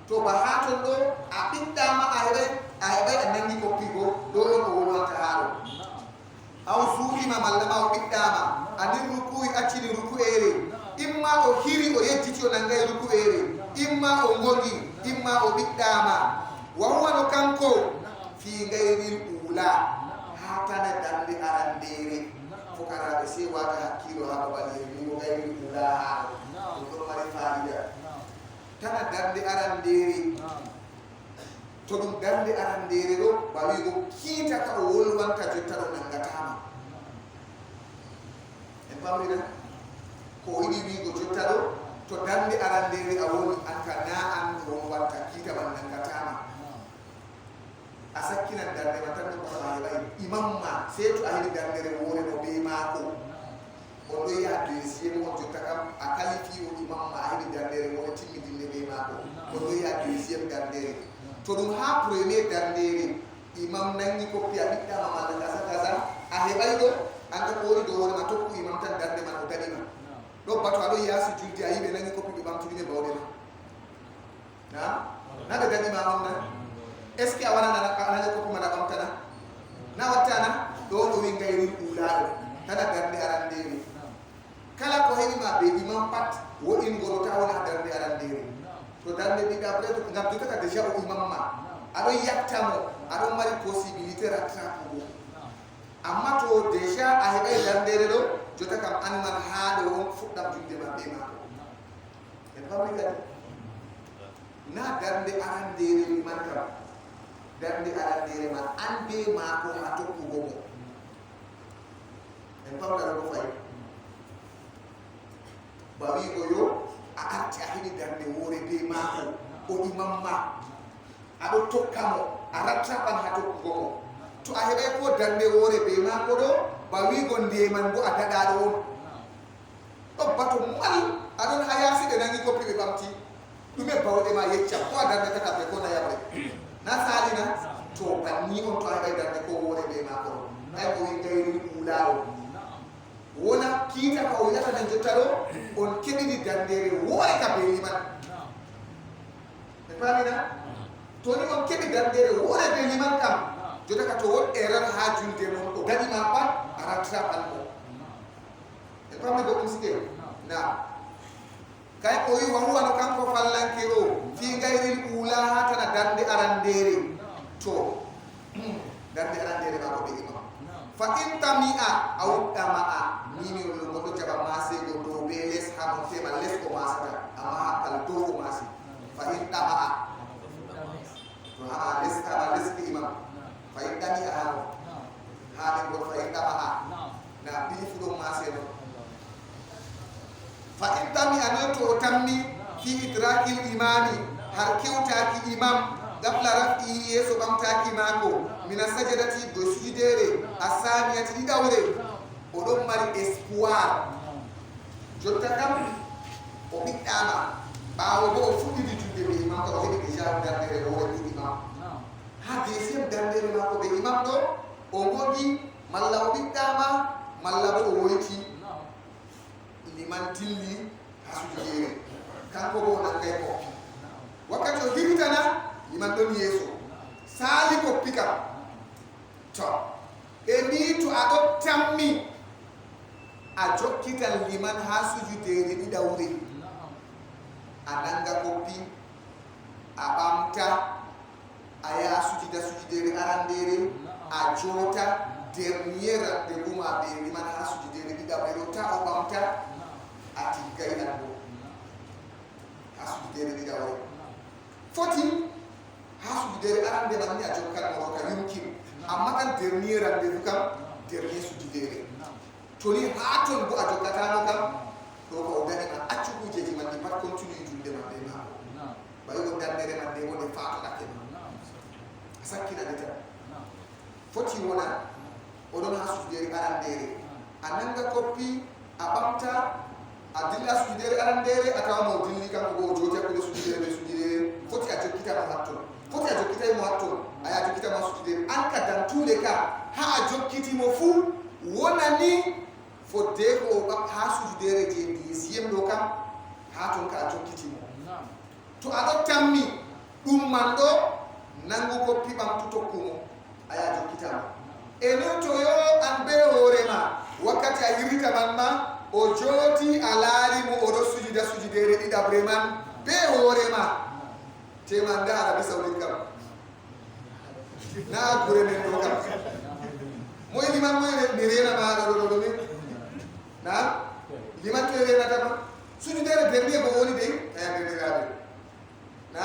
to ba ha ton ɗo a ɓiɗɗama a heɓay a nangi koppi go ɗo ɗon o wolwanta ha ɗo aw suuɗima malla ma o ɓiɗɗama anin ruku'i accini ruku'ere imma o hiri o yejjiti o nangay ruku'ere imma o gongi imma o ɓiɗɗama wa huwa no kanko fi gayril ula ha tana darde arandere fukaraɓe sei wata hakkilo ha babal yemimo gayril ula ha ɗum ɗon mari fa'ida tana darde arandere to ɗum darde arandere ɗo bawigo kiita ka o wolwanta jotta ɗo nangatama en pamrina ko yiɗi wigo jotta ɗo to darde arandere a woni an ka na an wolwanta kiita man nangatama a sakkinan darde ma tan ɗo koa heɓay imam ma sei to a heɗi dardere wore no be maako on ɗo yaha deuxiéme on jotta kam a qualifie o imam ma a heɗi dardere wore timmidinne be maako on ɗo yaha deuxiéme dardere to ɗum ha premier dardere imam nangi koppi a ɓiɗɗama malla kaza kaza a heɓay ɗo anda ko woni dow worema tokku imam tan darde man o daɗima ɗo bato aɗo yaasi julde a yiɓe nangi koppi ɓe ɓamtudime bawɗe ma na ɓe daɗima on na est ce que a wanananaga koppi mana ɓamtana na wattana ɗo ɗo wi gayril ulaɗo tana darde arandere kala ko heɓima be imam pat woɗingoro ta wona darde arandere to darde ɗiɗa peut être ngam jotata déjà o imam ma aɗon yattamo aɗon mari possibilité rattrapugo amma to déjà a heɓay dardere ɗo jota kam an man ha ɗo on fuɗɗam julde ma ɓe mako en pamri kadi na darde arandere man kam darde arandere man an be mako ha tokkugo mo en pamɗaɗo ɗo fayi bawigo yo a arti a heɓi darde wore be maako o imam ma aɗo tokka mo a rattraɓan ha tokkugo mo to a heɓay ko darde wore be maako ɗo bawigo ndeman bo a daɗaɗo on ɗo bato mal aɗon ha yaasi ɓe nangi koppi ɓe ɓamti ɗume bawɗe ma yecca ko a dardetata ɓe ko nayaɓre na salina to banni on to a heɓay darde ko wore be maako ɗo ay ko wi gayril ulawo wona kiita ka o yata nan jotta ɗo on keɓiɗi dandere woore ka be liman ɓe pamina to ni on keɓi dandere woore be liman kam jotta ka to won erreur ha julde noon o daɗima pat a rattrapan mo ɓe pamni goɗɗum sike na kay o wi wa huwa no kanko fallanke o fi gayril ula ha tana darde arandere to darde arandere ma ko ɓe imam fa in tami'a aw tama'a mimi on lo goɗɗo jaɓa masego dow be les ha mon tema les ko masata amma ha kala dow ko masi fa in tama'a to ha les tama les ko imam fa in tami'a ha ɓe gon fa in tama'a na ɓiifu ɗon maseno fa in tami'a no to o tammi fi idrakil imami har kewtaki imam gabla rafi yeso ɓamtaki mako mina sajadati do sujudere a saniyati ɗiɗawre oɗon mari espoir jotta kam o ɓiɗɗama ɓawo bo o fuɗɗidi julde ɓe imam ka o heɓi déjà dardere o waɗi imam ha deuxiéme dardere mako ɓe imam ɗo o gogi malla o ɓiɗɗama malla bo o woyti liman tilli ha sujudere kanko bo o nangay koppi wakkati o hiritana liman ɗon yeeso saali koppi kam to ɓe mbi to aɗo tammi a jokkitan liman ha sujudere ɗiɗawre a nanga koppi a ɓamta a yaha sujudere arandere a jota dernier rendez-vous be liman ha sujudere ɗiɗaɓre ɗo ta o ɓamta ati gayɗan ɗo ha sujudere ɗiɗaɓre foti ha sujudere arande man ni a jokkanmo ka yumkin amma kan dernier rendez-vous kam dernier sujudere toni ha ton bo a jokkatano kam ɗo ko o danima accu kujeji man ɗi pat continue julde man ɓe mako ɓayi o dandere man nde wonde fatoɗake ma a sakkinade tan foti wona oɗon ha sujudere arandere a nanga koppi a ɓamta a dilla sujudere arandere a tawa mo dilli kanko bo o joti hakkude sujudere ɓe sujudere foti a jokkitamo hatton foti a jokkitaymo hatton aya jokkitamo sujudere an ka dans tous les cas ha a jokkitimo fuu wonani fodde ko ha sujudere je dixiéme ɗo kam ha ton ka a jokkitimo to aɗo tammi ɗum man ɗo nangu koppi ɓamtu tokkumo aya jokkitama enen to yo an ɓe hoorema wakkati a hirrita man ma o jooti a laarimo oɗo sujuda sujudere ɗiɗaɓre man ɓe hoorema tema nda arabi saudit kam na gure men ɗo kam moye liman moye mi rena maɗo ɗo min na liman to renatama sujudere dernier ko woni dey aya derɗiraɓe na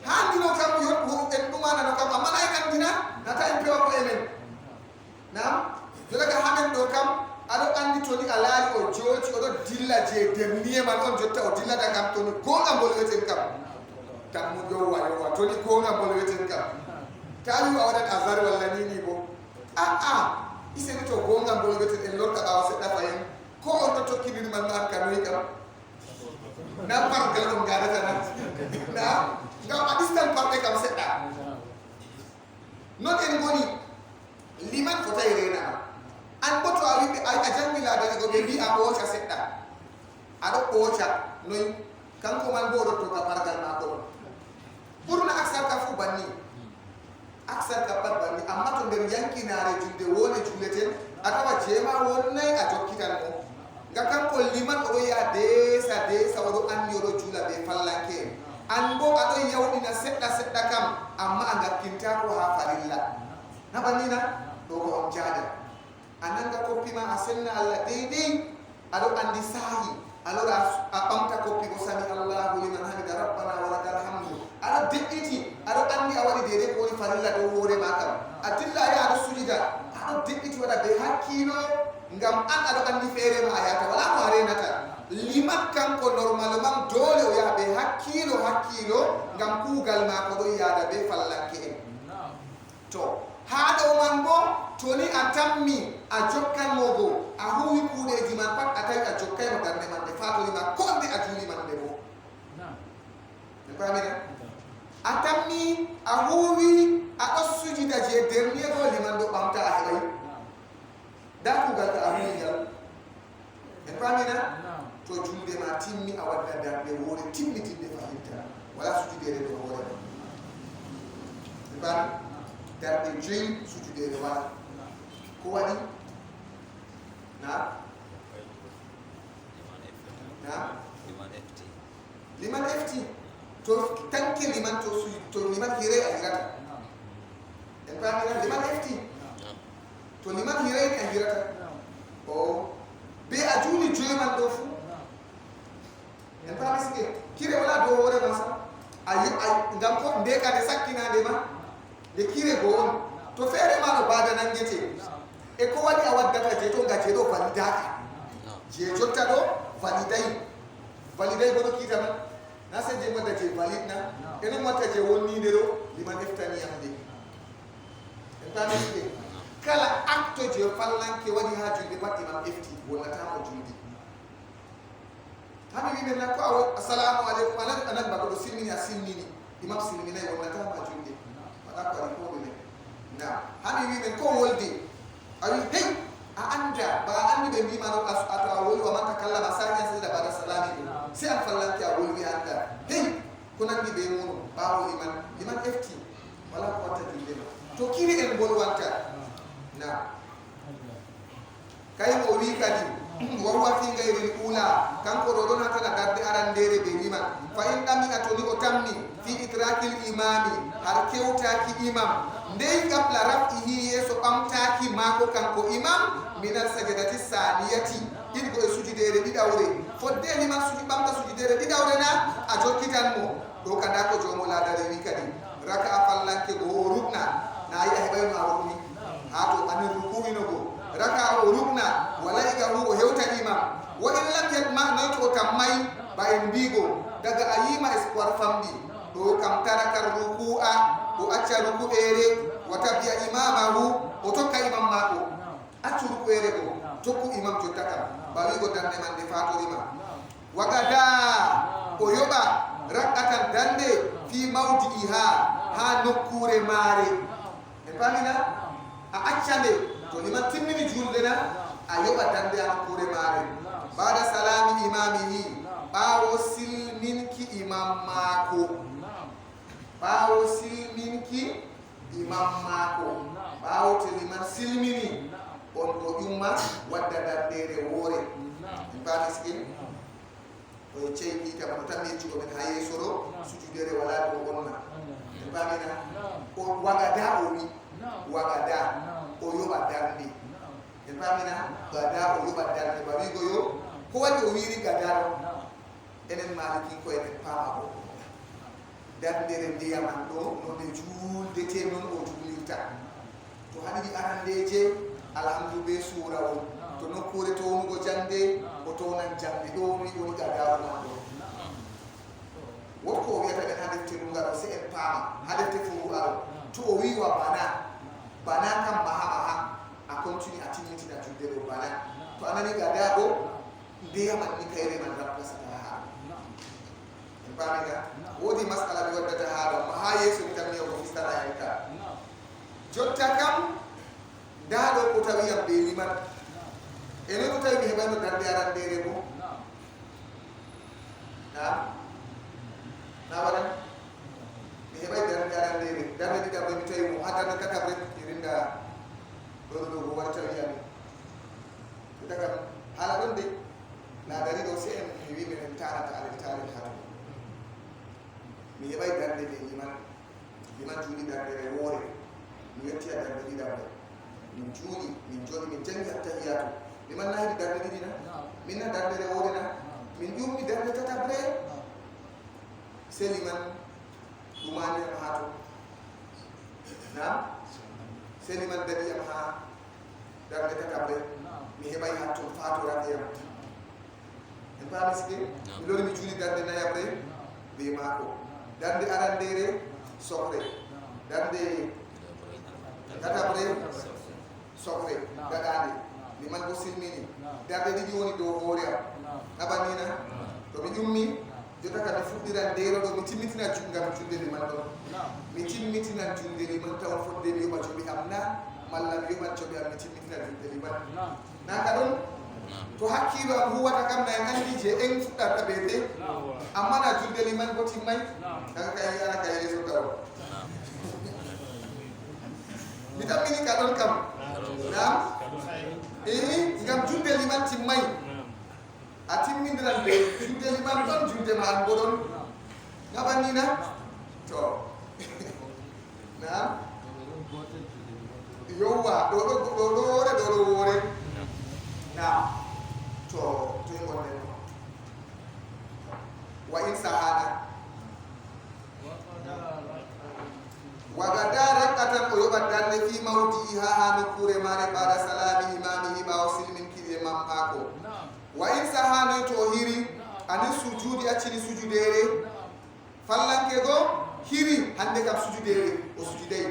handino kam yo en ɗumanano kam amma nay andina nata en pewa ko emen nam jodaga hamen ɗo kam aɗo andi toni a laari o jooti oɗo dilla je dernier man on jotta o dillata kam toni gonga bolweten kam tammu yowa toni gonga bolweten kam tawi a waɗat azar walla nini bo iseni to gonga bolweten en lorta ɓawa seɗɗa fayen ko on ɗo tokkidiri man ma an kanoyi kam na pargal on gadatana na ngam a ɗistan parɗe kam seɗɗa non en goni liman fotayi renama an bo to a wiɓe a jangiladani go ɓe mbi a ɓooca seɗɗa aɗo ɓooca noyi kanko man bo oɗo toka pargal mako ɗon ɓurna aksar ka fu banni aksar ka pat banni amma to nder yankinare julde wone julleten a tawa jeema wonnayi a jokkitan mo nga kanko liman oɗo yaha desa oɗo anni oɗo juula ɓe fallanke an bo aɗo yawɗina seɗɗa seɗɗa kam amma a ngakkintako ha farilla na bannina ɗo ko on jaaɗa a nanga koppi ma a senna Allah deydey aɗo andi saahi alors a ɓamta koppi ko sami Allahu liman hamida rabbana wa lakal hamdu aɗo deƴƴiti aɗo andi a waɗi deydey ko woni farilla dow hoore ma kam a dilla ya aɗo sujida aɗo deƴƴiti waɗa be hakkilo ngam an aɗo andi feere ma a yata wala mo a renata liman kanko normalement dole o yaha ɓe hakkilo ngam kuugal mako ɗo yaada ɓe fallanke en to haa ɗo man bo toni a tammi a jokkanmo bo a huwi kuuɗeji man pat a tawi a jokkaymo darde man ɓe fatolima konde a juuli man ɓe bo ɓe pamina a tammi a huwi aɗo sujida je dernier go liman ɗo ɓamta a heɓay da kuugal ka a huwi ngal ɓe pamina to julde ma timmi a wadda darde woore timmitinde fahimta wala sujudere ɗo hoore ɓe pami darde joyi sujudere wala ko waɗi na liman efti to tanke liman to liman hire a hirata en pamina liman efti to liman hire a hirata o be a juuli joyi man ɗo fu en pami sike kire wala dow hoore ma sa ngam ko ndekade sakkinade ma nde kire go on to feere ma no baada nangete e ko waɗi a waddata je to ngaje ɗo validaka je jotta ɗo validay bono kiitama na sen je wadda je valide na enen watta je wonnide ɗo liman eftaniyam de en pami sike kala acte je fallanke waɗi ha julde pat imam efti wonnatamo julde hami wimen na ko assalamu aleykum anan baɗo ɗo simmini a simmini imam simminayi wonnatama julde waɗa ko ari koɓe men na hami wimen ko wolde a wi hey a anda ba a andi ɓe mbimano ato a woli wa man takallama sariyan sajida bada salami ɗo si an fallanke a wolwi anda hey ko nanndi ɓe muɗum ɓawo liman efti wala ko watta julde ma to kiri en bolwanta na kaymo o wi kadi wahuwa fi gayril ula kanko ɗo ɗon hatana darde arandere ɓe liman fa in ɗami a toni o tammi fi itra idrakil imami har kewtaki imam ndey qabla raf'ihi yeso ɓamtaki mako kanko imam minal sajadati saniyati ɗiɗgo e sujudere ɗiɗawre fodde liman ɓamta sujudere ɗiɗawre na a jokkitanmo ɗo kada ko jomo ladare wi kadi raka a fallanke go o rukna na yi a heɓayno a rukni ha to anin ruku'ino go raka o rukna wala iga hu o hewta imam wa in lam yatma noy to tammay ba en mbigo daga a yima espoir famɗi ɗo kam tarakar ruku'a o acca ruku'ere wa tabiya imamahu o tokka imam mako accu ruku'ere go tokku imam jotta kam ba wigo dande man de fatorima wagada o yoɓa rakkatan dande fi mawdi'iha ha nokkure maare en pamina a accande to liman timmini julde na a yoɓa dande ha nokkure maare bada salami imamihi ɓawo silminki imam maako ɓawo silminki imam maako ɓawo to liman silmini on ɗo ƴumma wadda dandere woore en pami skin o ceyki kam no tan yecci omen ha yeesoro sujudere wala ɗo onna en pamina o wagada o wi wagada o yoɓa darde en pamina gada o yoɓa darde ba wigo yo ko waɗi o wiri gadaro enen malikin ko enen paama o dardere ndiyaman ɗo nonde juuldete non o juulirta to haɗiɗi arandeje alhamdu be surawol to nokkure townugo jande o townan jande ɗo ni woni gadawo man ɗo wotko o wiyata ɓen ha defte ɗumgaɗo se en paama ha defte furu'aro to o wiwa bana kam maha a continue a timmitina julde ɗo bana to anani gadaɗo ndeyaman ni kayre man rappasata ha en paamiga wodi masala mi waddata haɗo ma ha yeeso mi tan yewko fistana en ka jotta kam ndaɗo ko tawiyam ɓe liman ene ko tawi mi heɓayno darde arandere bo na waɗan mi heɓay darde arandere darde ɗiɗaɓre mi tawi mo ha darde tataɓre irinda ɗoɗo ko wari tawiyami jotta kam haala ɗon de laadari ɗo se en mi wi minen tarata alel tarel hato mi heɓay darde ɓe liman juuɗi dardere woore mi yettiya darde ɗiɗaɓre min juuɗi min jooɗi min jangi attahiyatu liman na heɓi darde ɗiɗi na min na dardere woore na min ƴummi darde tataɓre se liman ɗumaniyam ha to na se liman daɗiyam ha darde tataɓre mi heɓay ha ton fatorateyam en paami sike mi lori mi juuli darde nayaɓre be maako darde arandere sokre darde tataɓre sokre gaɗande liman bo silmini darde ɗiɗi woni dow hoore am aɓanina to mi ƴummi jotta ka mi fuɗɗiran ndero ɗo mi timmitina ngam julde liman ɗon mi timmitinan julde liman taw fodde mi yoɓa coɓi am na malla mi yoɓan coɓi am mi timmitina julde liman naka ɗon to hakkilo am huwata kam na en andi je en fuɗɗata ɓeete amma na julde liman bo timmay kaga kay yiyana ka yeeso taw mi tammini ka ɗon kam nam ngam julde liman timmay a timmidiran ɓe julde liman ɗon julde ma an bo ɗon gaɓannina to nam yowwa ɗo woore ɗo ɗo woore nam to toye gonnen wa in sahana wagada rakkatan o yoɓat darde fi mawdi'iha ha nokkure mare ɓaada salami imamihi ɓawo silminkiɗi e mam maako wa in sahanoy to o hiri anin sujudi accini sujudere fallanke go hiri hande kam sujudere o sujuday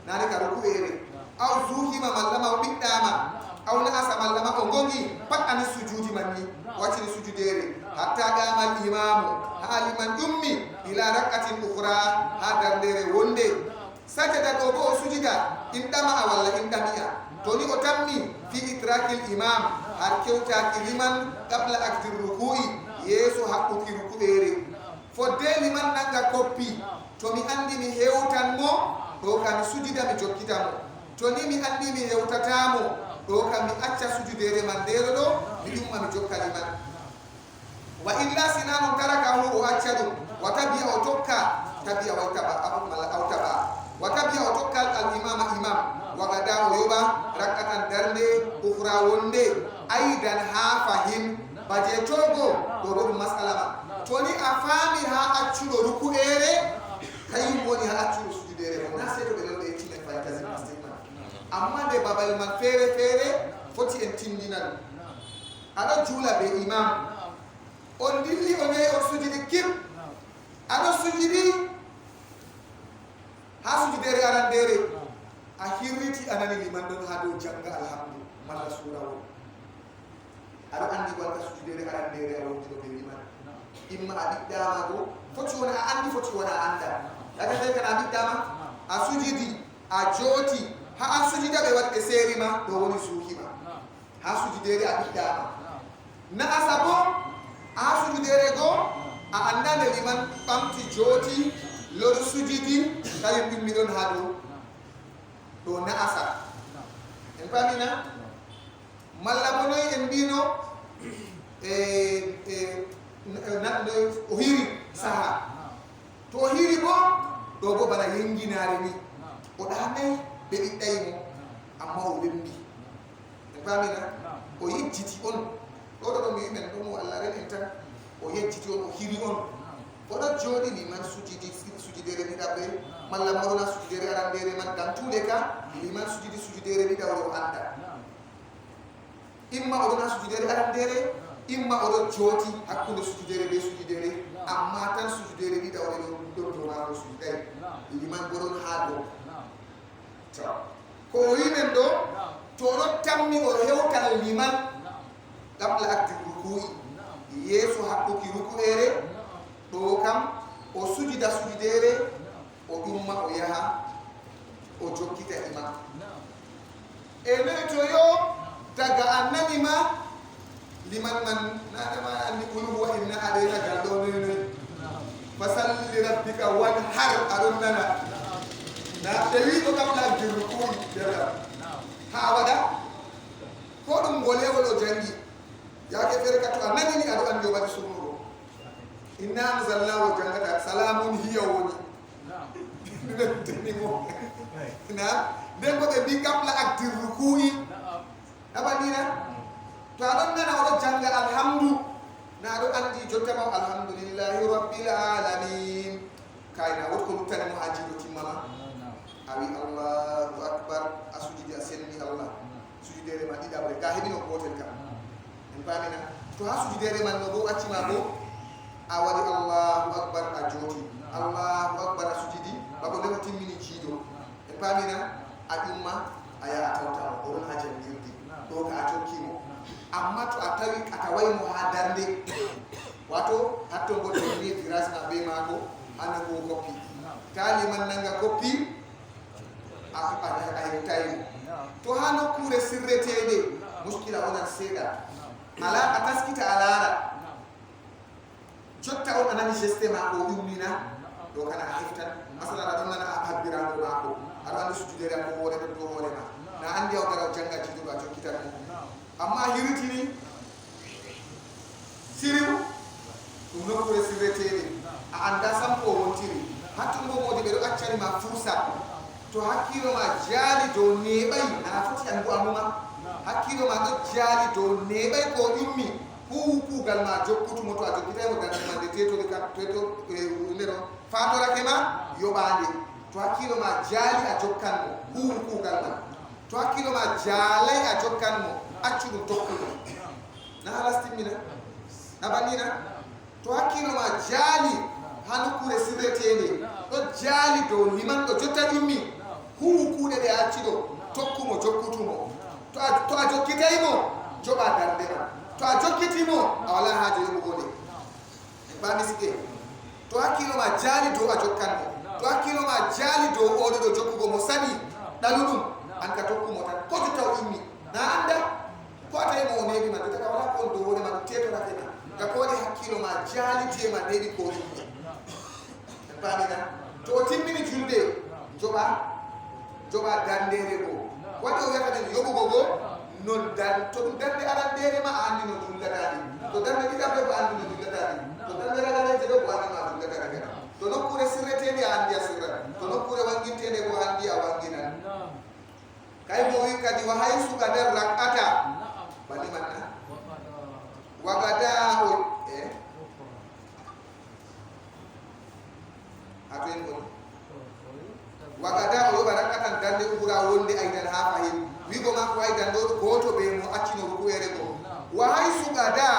nane ka ruku'ere aw zuhima mallama o ɓiɗɗama aw na'asa mallama o gongi pat anin sujudi man ni o accini sujudere hatta gamal imamu ha liman ƴummi ila rakkatin ukhra ha dardere wonde sajada ɗo bo o sujida in ɗama a walla in ɗamiya to ni o tammi fi idrakil imam har kewtaki liman qabla akdir ruku'i yeeso haɓɓuki ruku'ere fodde liman nanga koppi to mi andi mi hewtanmo ɗo kam mi sujida mi jokkitamo to ni mi andi mi hewtatamo ɗo kam mi acca sujudere man ndero ɗo mi ƴumma mi jokka liman wa illa sina non tarakahu o acca ɗum wa tabi'a o tokka tabi'a aw taba wa tabi'a o tokka al imama imam wa gada o yoɓa rakatan darnde ukhra wonde aidan ha fahim baje togo ɗo bo ɗum masala ma toni a faami ha accuɗo ruku'ere kañum woni ha accuɗo sujudere mo na seeɗo ɓe ɗon ɓe ettinen fantasy mistake man amma nde babal man feere feere foti en tindina ɗum aɗo juula be imam on dilli o yahi on sujudi kip aɗo sujudi ha sujudere arandere a hirriti anani liman ɗon ha dow janga alhamdu malla sura o aɗo andi gonka sujudere arandere a wondino be liman imma a ɓiɗɗama go foti wona a andi foti wona a anda yakate kana a ɓiɗɗama a sujudi a jooti ha a sujida ɓe waɗi ɓe seerima ɗo woni suukima ha sujudere a ɓiɗɗama na asa bo a sujudere go a andande liman ɓamti jooti loɗo sujudi kañum ɗummi ɗon ha ɗo na asa en pamina malla bo noyi en mbino o hiri saha to o hiri bo ɗo bo bana yenginare ni o ɗanayi ɓe ɓiɗɗayimo amma o lembi en pamina o yejjiti on ɗoɗo ɗo mi wimen ɗo mo Allah ren en tan o yejjiti on o hiri on oɗo jooɗi liman sujudere ɗiɗaɓɓe malla morona sujudere arandere man gam tuuɗe ka liman sujudi sujudere ɗiɗawre o anda imma oɗona sujudere arandere imma oɗo jooti hakkude sujudere be sujudere amma tan sujudere ɗiɗawre ɗo dow mako sujuday liman goɗon ha dow ko o wimen ɗo to oɗo tammi o hewtal liman qabla akdi ruku'i yeeso haɓɓuki ruku'ere ɗo kam o sujida sujudere o ƴumma o yaha o jokkita imam e noy to yo daga annanima liman man nanema andi qul huwa inna alayna gal ɗo noy fasalli li rabbika wanhar aɗon nana na ɓe wiɗo kam lagdi ruku'i jara ha waɗa ko ɗum ngolewol o jangi yake fere ka to a nanini aɗo andi o waɗi sunnuɗo inna anzalnahu jangata salamun hiya woni tenimo na nden bo ɓe mbi kabla akdi ruku'i aɓanina to aɗon nana oɗo janga alhamdu na aɗo andi jottama alhamdulillahi rabbil alamin kayna woto ko luttanimo ha jiɗo timmama a wi allahu akbar a sujudi a senni allah sujudere ma ɗiɗaɓre ga heɓino gotel kam en pamina to ha sujudere man no bo accima bo a waɗi allahu akbar a jooti allahu akbar a sujudi bako nde o timmini jiiɗo en pamina a ƴumma a yaha a tawtamo oɗon ha jangirde ɗo ka a tokkimo amma to a tawi a tawaymo ha darde wato hatto goɗɗo ni virasma be maako hande ko koppi ta liman nanga koppi a hewtayimo to ha nokkure sirreteɗe muskila onan seeɗa ala a taskita a laara jotta on anani geste ma o yummina ɗo kana a heftan masalan aɗon nana a habbirano maako aɗo andi sujudere a ko hoore ɗon dow hoore ma na andi aw gara janga jiɗuɗo a jokkitan mo amma hiritini siriw ɗum nokkure sirreteɗe a anda sam ko wontiri hattungo modi ɓe ɗo accanima fursa to hakkilo ma jaali dow neɓay ana foti andu amuma hakkilo ma ɗo jaali dow neɓay ko ƴummi hu kuugal ma jokkutumo to a jokkitaymo dandemande tetode teto nero fatorake ma yoɓande to hakkilo ma jaali a jokkanmo hu kuugal ma to hakkilo ma jaalay a jokkanmo accu ɗum tokkumo na halas timmina na bannina to hakkilo ma jaali ha nokkure sirretede ɗo jaali dow liman ɗo jotta ƴummi hu kuuɗe ɗe acciɗo tokkumo jokkutumo to a jokkitaymo joɓa dardema to a jokkitimo a wala haajo yoɓugode ɓami sikke to hakkilo ma jaali dow a jokkanmo to hakkilo ma jaali dow oɗo ɗo jokkugo mo saɗi ɗalu ɗum an ka tokkumo tan ko jotta o ƴummi na anda ko a tawi mo o neɓima de taka wala ko on dow hoore ma ɗum tetorake ma ga ko waɗi hakkilo ma jaali tema neɗi ko ƴummi en pamina to o timmini julde joɓa dandere go waɗi o wiyata nen yoɓugo go non dan to ɗum darde arandere ma a andi no jullataɗi to darde ɗiɗaɓe ko andi no jullataɗi to darde ragareje ɗo ko andi ma kadi wa haysu qadar rak'ata bani mana wa qadahu aten ko wa qadahu barakatan dande ubura wonde aydan ha fahim wi go ma ko aydan do goto be mo accino ko ere ko wa haysu qada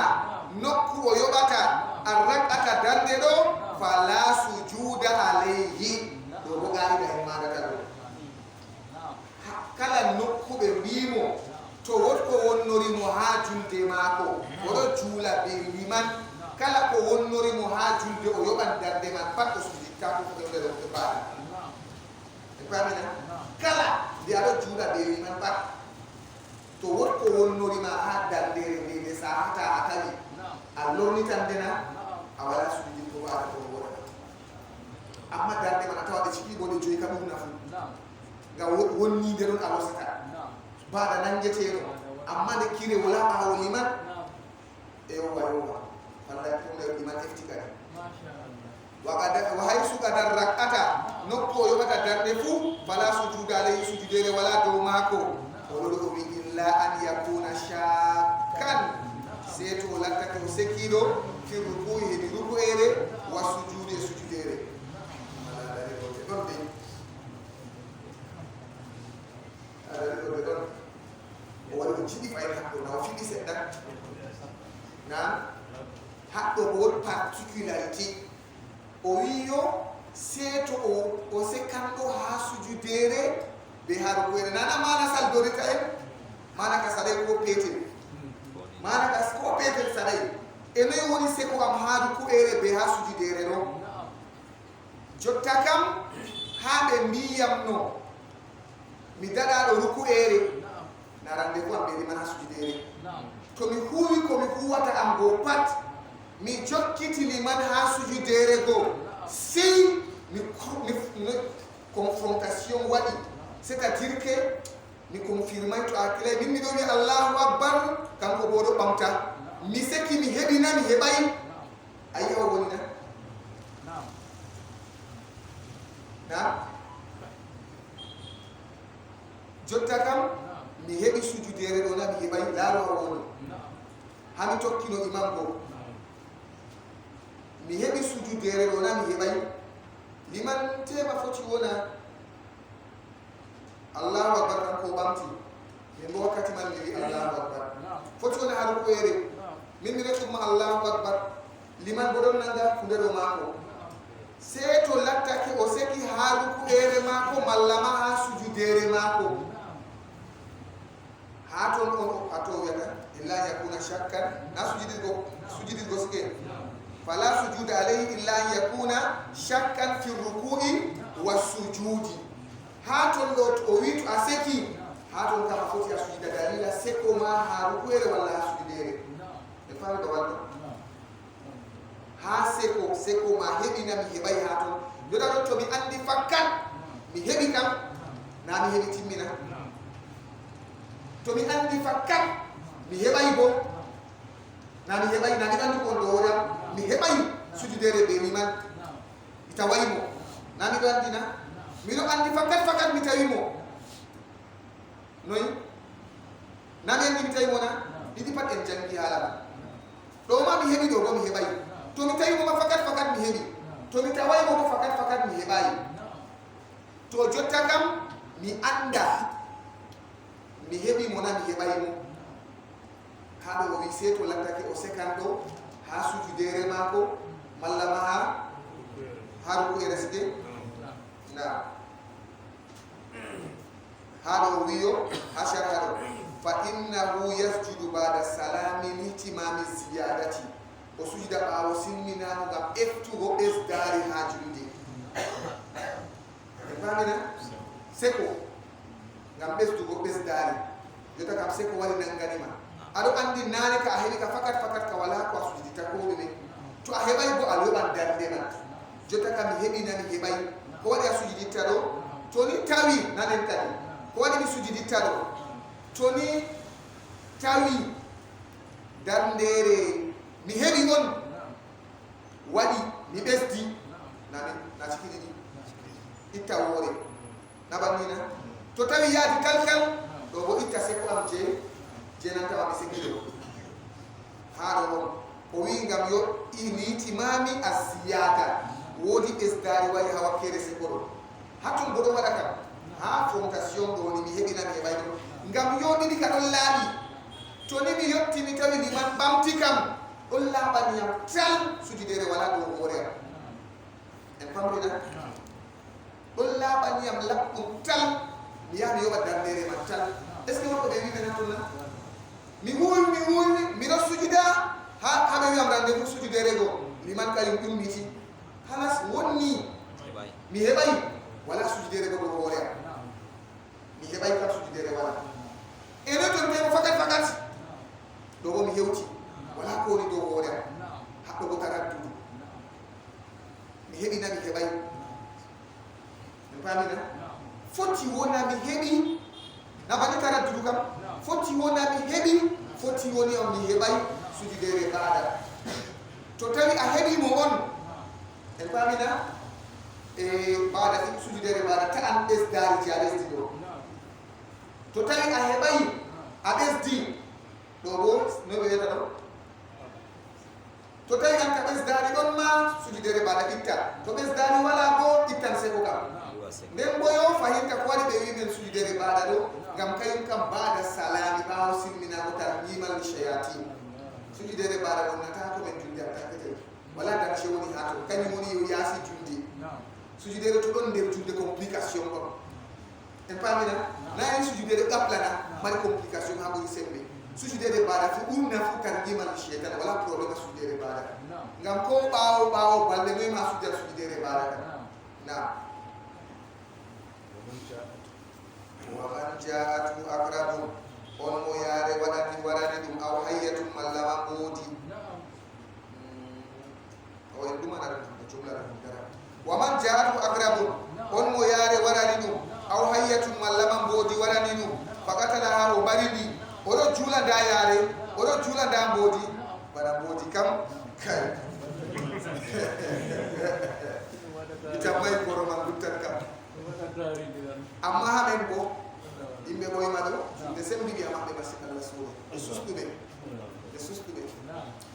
nokku o yobata arrak'ata dande do fala sujuda alayhi do go ayda e ma data do kala nokkuɓe wimo to wotko wonnori mo ha julde maako oɗo juula ɓe wiman kala ko wonnori mo ha julde o yoɓan darde man pat o sujitta ko ɓewɗe ɗo ɓe paɗa e pamina kala nde aɗo juula ɓe wiman pat to wotko wonnori ma ha dardere nde nde sahata a tawi a lornitandena a wala sujudi ko waɗa ko woɗa amma darde man a tawa ɗe ciki bo ɗe joyi ka ɗum nafu ga wonnide ɗon a losata baɗa nangeteɗo amma nde kire wala ɓawo liman e yowa walla ɗumɗe liman efti kadi wa haysu qadar rak'ata nokku o yoɓata darɗe fuu fala sujuda alayhi sujudere wala dow maako oɗoɗo o wi illa an yakuna shakkan se to lattake o sekkiɗo fi ruku'i hedi ruku'ere wa sujude sujudere ɗon de o waɗi o jiɗi fayde haɗɗo na o fiɗi seɗɗa na haɗɗo ko woni particularité o wiyo seeto o sekkanɗo ha sujudere be ha ruku'ere nana mana saldorita en mana ka saɗay ko petel mana ka ko petel saɗay e noyi woni seko am ha ruku'ere be ha sujudere ɗo jotta kam ha ɓe mbiyamno mi daɗaɗo ruku'ere narande ko am ɓe liman ha sujudere to mi huwi ko mi huwata am go pat mi jokkiti liman ha sujudere go sey mi confrontation waɗi c'est à dire que mi confirmay to hakkilay min miɗo wi allahu akbar kanko bo ɗo ɓamta mi seki mi heɓina mi heɓay ayi o woni na jotta kam mi heɓi sujudere ɗo na mi heɓay laaro o woni hami tokkino imam go mi heɓi sujudere ɗo na mi heɓay liman tema foti wona allahu akbar kanko ɓamti min bo wakkati man mi wi allahu akbar foti wona ha ruku'ere min mi rettuma allahu akbar liman bo ɗon nanga funde ɗo maako se to lattake o seki ha ruku'ere maako malla ma ha sujudere maako ha ton on ato wiyata illa yakuna shakkan na sujudigo sike fala sujuda alayhi illa an yakuna shakkan fi ruku'i wa sujudi ha ton ɗo o wi to a seki ha ton kama foti a sujuda dalila seko ma ha ruku'ere walla ha sujudere e fami ɗo wadda ha seko ma heɓina mi heɓay ha ton joɗa ɗon to mi andi fakkat mi heɓi kam na mi heɓi timmina to mi andi fakkat mi heɓay bo na mi heɓay na mi andi kon ɗo woɗam mi heɓay sujudere ɓe liman mi tawaymo na miɗo andina miɗo andi fakkat mi tawimo noyi na mi andi mi tawimo na ɗiɗi pat en jangi haalama ɗo ma mi heɓi ɗo bo mi heɓay to mi tawimo ma fakkat mi heɓi to mi tawaymo bo fakkat mi heɓayi to jotta kam mi anda mi heɓi mo na mi heɓaymo haɗo o wi se to lattake o sekanɗo ha sujudere maako malla ma ha ruku'ere sike na haɗo o wiyo ha sharha ɗo fa innahu yasjudu ba'da salami ihtimami ziyadati o sujuda ɓaawo simminamo ngam eftugo ɓesdari ha julde e famina seko ngam ɓesdugo ɓesdari jota kam seko wari nanganima aɗo andi nane ka a heɓi ka fakkat ka wala ko a sujudita ko ɗume to a heɓay bo a yoɓan darde man jota kam mi heɓina mi heɓay ko waɗi a sujuditta ɗo to ni tawi nanen kadi ko waɗi mi sujuditta ɗo to ni tawi darndere mi heɓi on waɗi mi ɓesdi na cikini ɗi itta woore na ɓannina to tawi yaadi kalkal ɗo bo itta seko am je nanta wa sekiro haro o wi ngam yo initi mami asiyata wodi esdari wali hawa kere sekoro hatun bodo wada kam ha fondation do ni mi hebina mi baydo ngam yo didi ka don laabi to ni mi yotti mi tawi ni man bamti kam on laabani yam tan sujudere wala do hore en pamrina on laabani yam labbum tan mi yaami yoba dandere man tan est ce que wonko be wi men tonna mi wulmi mi do sujuda ha be yam rande ko sujudere go mi man kayum ummiti halas wonni mi hebay wala sujudere go hore mi hebay kam sujudere wala ene to be fakat do bo mi hewti wala ko ni do hore hakko go taraddu mi hebi na mi hebay mi pamina foti wona mi hebi na bani taraddu kam foti wona mi hebi foti woni on mi hebay sujudere baada to tawi a hebi mo on en pamina baada sujudere baada ta an esdari ci alesdi do to tawi a hebay a besdi do bo no be weta do to tawi an ka besdari don ma sujudere baada itta to besdari wala bo ittan seko kam nden boyo fahimta ko wadi be wimen sujudere baada do ngam kayum kam baada salami bawo simmina ko tarhimal shayatin sujudere baada do nata ko men julde atakete wala dan shewoni hato kany moni yo yasi julde sujudere to don der julde complication ko en pamina na sujudere gaplana mari complication ha bo sembe sujudere baada fu unna fu tarhimal shaytan wala problème sujudere baada ngam ko bawo balde no ma sujudere baada na ومن جاءته أقرب on mo yare warani dum aw hayyatum mallama bodi o en dum ana jumla dara wa man jaatu aqrabu on mo yare warani dum aw hayyatum mallama bodi warani dum fakatala ha o baridi o do jula da yare o do jula da bodi bara bodi kam kai itamay ko man duttan kam amma hamen bo imbe boy mado de sembi bi amade basika rasul susube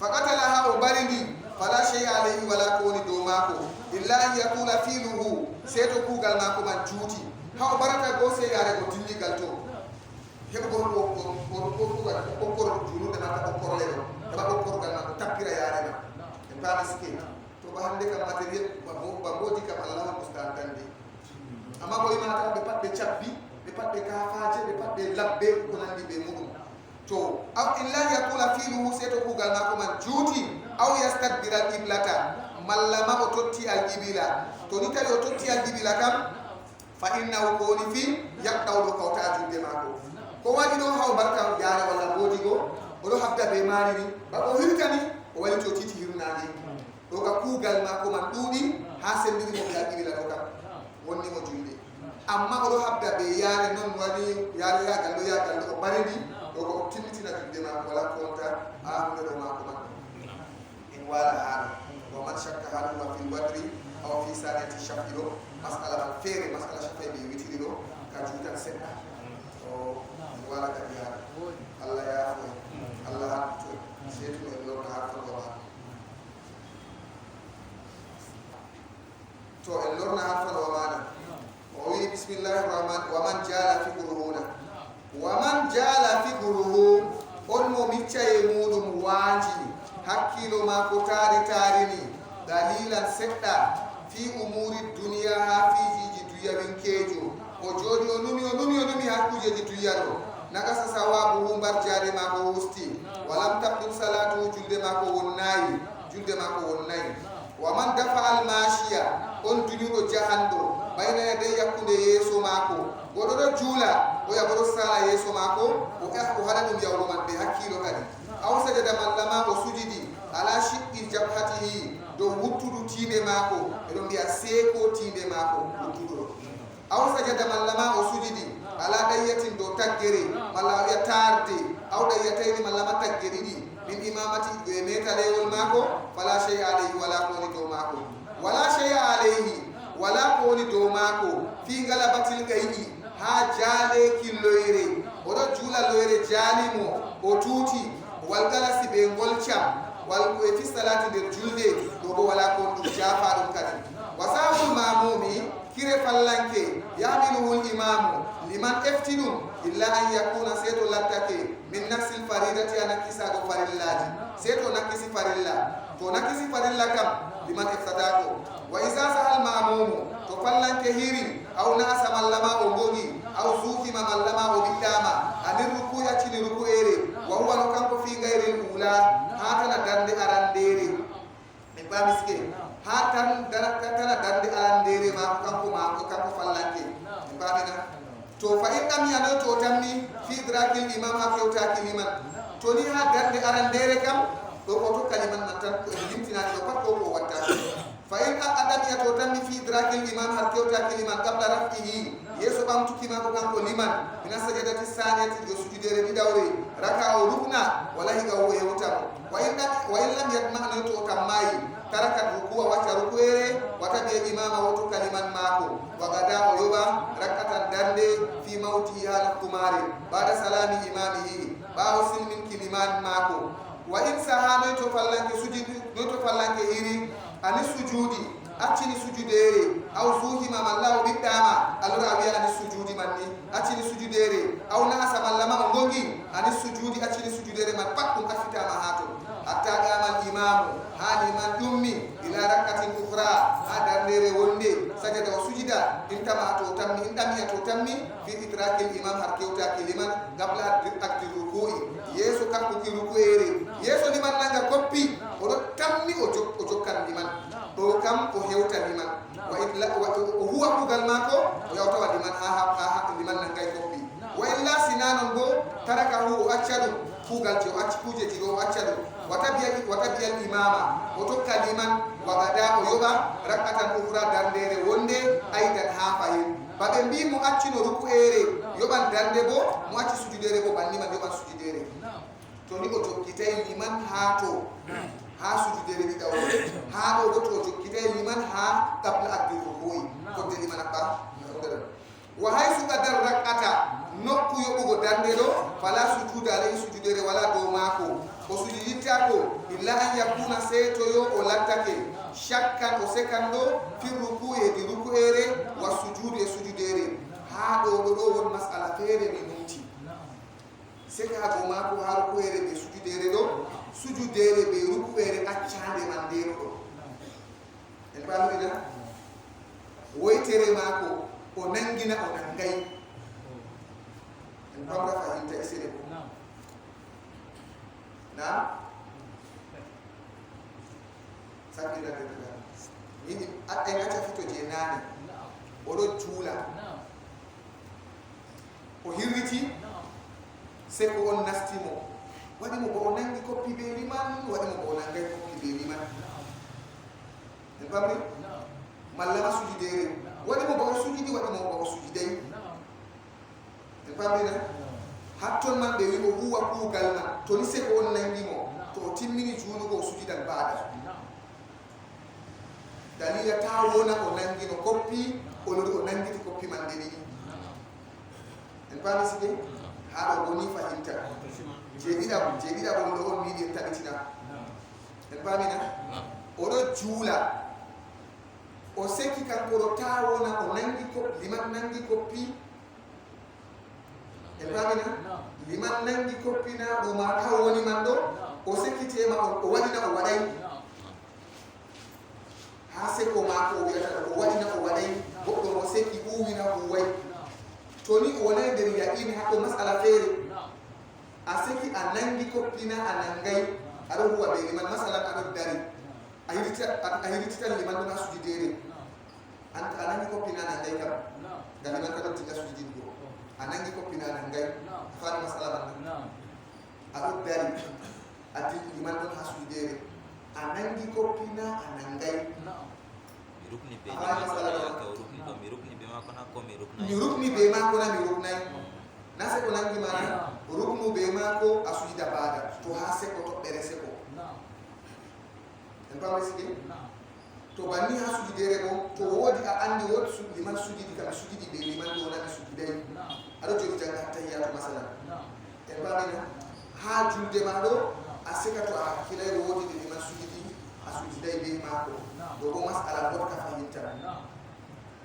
fakatala ha o baridi fala shay alayhi wala koni do mako illa an yakula filuhu seto kugal mako man juuti ha o barata go se yare go tilli galto hebo ko junu de mata ko le do ba ko gal mako tapira yare na e ba miske to ba hande kam materiel ba modi kam Allah mustantande amma boy mata be pat be chabbi be pat be kafaje be pat be labbe ko nandi be mudum to aw illa yakula filuhu seto kugal mako man juuti aw yastadbira qiblata mallama o totti al qibla to ni tawi o totti al qibla kam fa innahu qawli fi yaqdawlu qawta jude mako ko wadi do haw barka yaare wala bodi go o do habda be mari ba o hirtani o wali to titi hirnaji do ka kugal mako man dudi ha sendiri mo al qibla do kam wonni mo julde amma o do habda be yaare non wadi yaare ya gallo o baridi do ko timitina julde mako wala konta a hunde do mako man in wala haala wa man shakka haala fi wadri aw fi sanati shafiro masala al fere masala shafi be witiri do ka juta sekka o wala ka yaara Allah ya afu Allah hatto setu en lo ha ko wa to en lorna ha fa wa mana o wi bismillahir rahman wa man jala fi quruna wa man jala fi qurun on mo miccaye mudum waji hakkilo ma ko tarini dalilan sekda fi umuri dunya ha fi jiji duya min kejo o jodi o numi hakkuje ji tuyaro naga sa sawabu humbar jare ma ko wusti walam tabdul salatu julde ma ko wonnai wa man dafa al mashiya on duniro jahando bayna yade yakkunde yeso mako wodo jula o yaboro sala yeso mako o hada dum yawro man be hakkilo kadi aw sajada mallama o sujidi ala shiqqi jabhatihi do wuttudu tinde mako edo biya seko tinde mako wuttudo aw sajada mallama o sujidi ala dayatin do taggere malla ya tarde aw dayataini mallama taggere di min imamati be metalewol mako fala shay alayhi wala qawli do mako wala shay alayhi wala qawli do mako fi galabatil gayyi ha jale killoyre oɗo juula loyre jaalimo o tuuti wal galasi ɓe ngolcam wal e fi salati nder julde ɗo bo wala ko ɗum jaafa ɗum kadi wasahul mamumi kire fallanke yahmiluhul imamu liman efti ɗum illa an yakuna seeto lattake min naksil faridati a nakkisago farillaji seeto nakkisi farilla to nakkisi farilla kam liman eftatako wa isa sahal mamumu to fallanke hiri aw nasa mallama o gogi aw zuhima mallama o biddama anin ruku yaccini ruku ere wa huwa no kanko fi gayril ula hatana darde arandere mi bamiske hatan tana darde arandere ma kanko fallanke mi bamina to fa in ɗam yano to tammi fi drakil imam ha fewtaki liman to ni ha darde arandere kam ɗo ko tokka liman man tan ko limtinani ɗo pat ko watta fa in adam ya to tammi fi drakil imam har kewtaki liman qabla rafihi yeso ɓamtukima ko kanko liman mina sajadati saniyati yo sujudere ɗiɗawre raka o rukna wala higa o yewtamo wa in lam yatma'no to tammayi tarakat rukuwa wacca rukuere wata ɓe imama woto kaliman maako wagada o yoɓa rakkatan darde fi mawti ha nokkumare bada salami imamihi ɓawo silminki liman maako wa in sahanoy to fallanke sujudi noy to fallanke hiri ani sujudi accini sujudere aw zuhima mallahu biddama alora wiya ani sujudi manni accini sujudere aw nasa mallama o gongi ani sujudi accini sujudere man pat ɗum affitama hato hatta qamal imamu ha liman ɗummi ila rakkatin ukhra ha darnere wonde sajada o sujida in tama to tammi in ɗamiya to tammi fi idrakil imam har kewtaki liman gabla akdi ruku'i yeso kakkuki ruku'ere yeso liman nanga koppi oɗo tammi o jokkan liman ɗo kam o hewta liman o huwa kugal mako o yawtawa liman ha liman nangay koppi wa illa sinanon bo taraka hu o acca ɗum kugal je o acci kujeji ɗo o acca ɗum wata biyal imama o tokka liman wagada o yoɓa rakkatan ukhra dardere wonde aydan ha fayin baɓe mbi mo accino ruku'ere yoɓan darde bo mo acci sujudere bo banniman yoɓan sujudere to ni o jokkitay liman ha to ha sujudere ɗiɗawre ha ɗo bo to jokkitay liman ha qabla addi ruku'i kodde liman abba wa haysu qadar rakkata nokku yoɓugo darde ɗo fala sujuda alayhi sujudere wala dow maako o sujudittako illa an yakuna seetoyo o lattake shakkan o sekan ɗo fi ruku hedi ruku'ere wa sujudu e sujudere ha ɗo won masala feere mi numti sekago maako ha ruku'ere ɓe sujudere ɗo sujudere ɓe ruku'ere accande man ndero ɗo en ɓamɗina woytere maako o nangina o nangay en pamra fahimta isere ko na sakkina deɗa yidi en acca fito je nane oɗo juula o hirriti se ko on nastimo waɗimo bo o nangi koppi ɓe liman waɗimo bo o nangay koppi ɓe liman en pamri mallama sujudere waɗimo bo o sujudi waɗimo bo o sujuday en pamrina hatton man ɓe wi o huwa kuugal man to ni seko on nangimo to o timmini juunugo o sujidan baada dalila ta wona o nangino koppi o lori o nangiti koppi man nde ɗiɗi en pami sike ha ɗo boni fahimta jeeɗiɗaɓol ɗo on miiɗi en taɓitina en pamina oɗo juula o seki kanko ɗo ta wona o nangi liman nangi koppi en pamina liman nangi koppi na ɗuma ta woni man ɗo o sekkitema o waɗina o waɗay ha seko mako o wiyata o waɗina o waɗay goɗɗo o seki ɓuwina huway to ni o wonay nder yaqini hakko masala feere a seki a nangi koppina a nangay aɗo huwa ɓe liman masalan aɗo dari a hirititan liman ɗum ha sujudere a nangi koppina a nangay kam ga liman kaɗo tilla sujudingo a nangi koppina a nangay fani masala man aɗo dari a di liman ɗon ha sujudere a nangi koppina a nangay mi rukni be mako na mi ruknay na seko nangi mana ruknu be mako a sujida baada to ha seko toɓɓere seko en pamri sigi to banni ha sujudere bo to wodi a andi wodi liman sujudi kam sujudi be liman do na sujudai ado jodi janga tahiyatu masala e bamina ha julde ma do a seka to a kilay wodi de liman sujudi a sujudai be mako do bo masala bo ka fahimta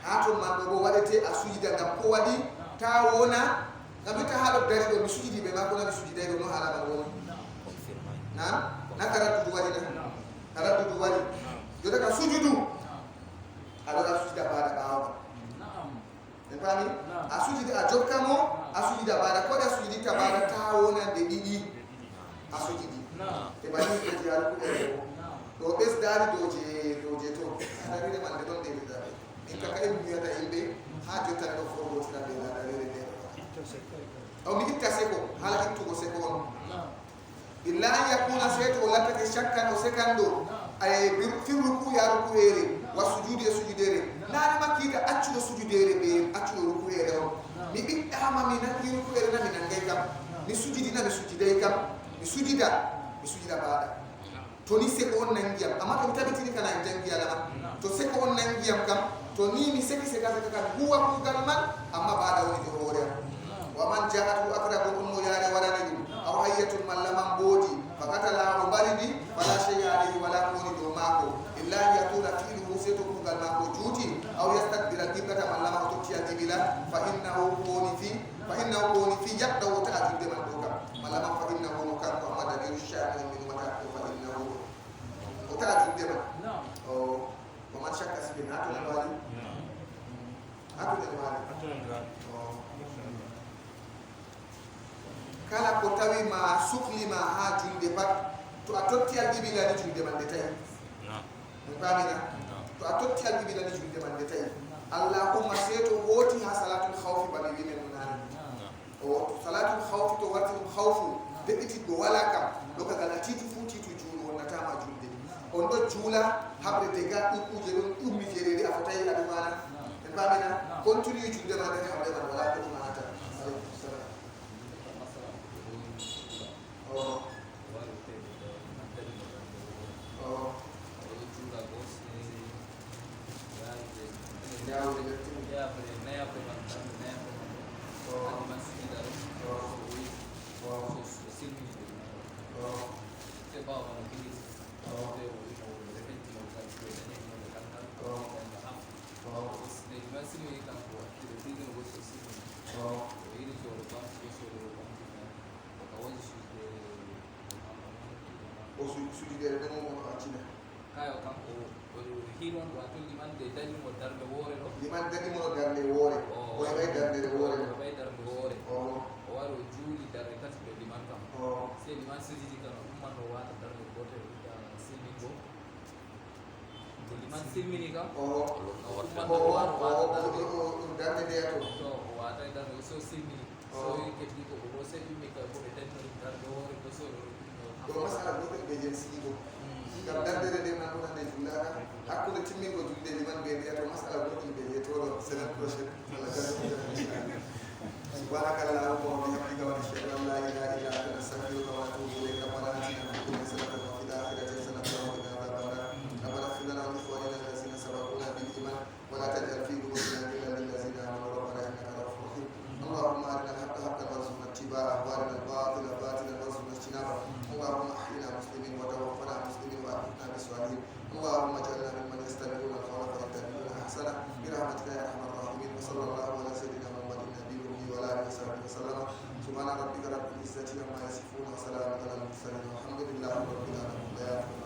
ha to ma do wadete a sujida ngam ko wadi ta wona ngam ta halo dari do mi sujudi be mako na mi sujudai do no hala ba woni na karatu du wadi na karatu du wadi joda ka sujudu ado sujida bada bawo pami a sujudi a jokkamo a sujida bada ko da sujudi ta bada ta wona de didi a sujudi te bani ko jiyaru ko do bes dari doje to ana rede man de don de da in ka kay mu yata imbe ha jotta do fo do tira de da rede de aw mi kitta seko hala kittu go seko on illa an yakuna saytu la ta shakkan o sekando ay fi ruku ya ruku ere wa sujudi ya sujudere nani makita accu sujudere be accu ruku ere mi bi dama mi nan ruku ere na mi nan gay kam mi sujudi na mi sujudai kam mi sujida bada to ni seko on nan giyam amma to tabiti ni kana jangi ala to seko on nan giyam kam to ni mi seki seka kan huwa ku galman amma bada woni do hore wa man ja'atu aqrabu ummu yara warani aw hayyatul mallaman bodi fakatala ubaridi wala shay'a alayhi wala kuni do mako illa yatula fi'luhu saytu ku galmako juti aw yastakbira kibata mallama to tiya tibila fa innahu kuni fi yaqda wa ta'jud de man doka mallama fa innahu mukan ko amada bi shay'in min mata fa innahu wa ta'jud de man o wa man shakka sibi natu wali kala ko tawi ma sukli ma ha julde pat to a totti al bibila ni julde man de tay pamina to a totti al bibila ni julde man de tay allahumma seto woti ha salatul khawfi bani wimen nan o salatul khawfi to watul khawfu de iti go wala kam do ka gala titi futi to julu wonna tama julde on do jula habre de ga kuje don ummi fere de afatay adumana pamina continue julde man de habre man wala ko mata sujudere de mo acina kayo kam o hinon wato liman de dani mo darde wore no liman dani mo darde wore o bay darde wore o bay darde wore o waro juli darde kat be liman kam o se liman sujudi kan umman no wata darde gote simigo de liman simini kam o umman no wata darde de to wata darde so simini so ke ko o se mi ka ko de darde wore ko so do masala do be jen sigo gam dardere de man wona de julara hakkude timmingo julde liman be de to masala do be to do semaine prochaine subhanakallahu wa bihamdika wa ashhadu an la ilaha illa anta astaghfiruka wa atubu ilayka wa la ilaha illa anta astaghfiruka wa atubu ilayka ربنا اغفر لنا ولإخواننا الذين سبقونا بالإيمان ولا تجعل في قلوبنا غلا للذين آمنوا ربنا إنك رؤوف رحيم اللهم أرنا الحق حقا وارزقنا اتباعه وأرنا الباطل باطلا وارزقنا اجتنابه اللهم احينا مسلمين وتوفنا مسلمين وألحقنا بالصالحين اللهم اجعلنا ممن يستمعون القول فيتبعون أحسنه برحمتك يا أرحم الراحمين وصلى الله على سيدنا محمد النبي الأمي وعلى آله وصحبه وسلم سبحان ربك رب العزة عما يصفون وسلام على المرسلين والحمد لله رب العالمين.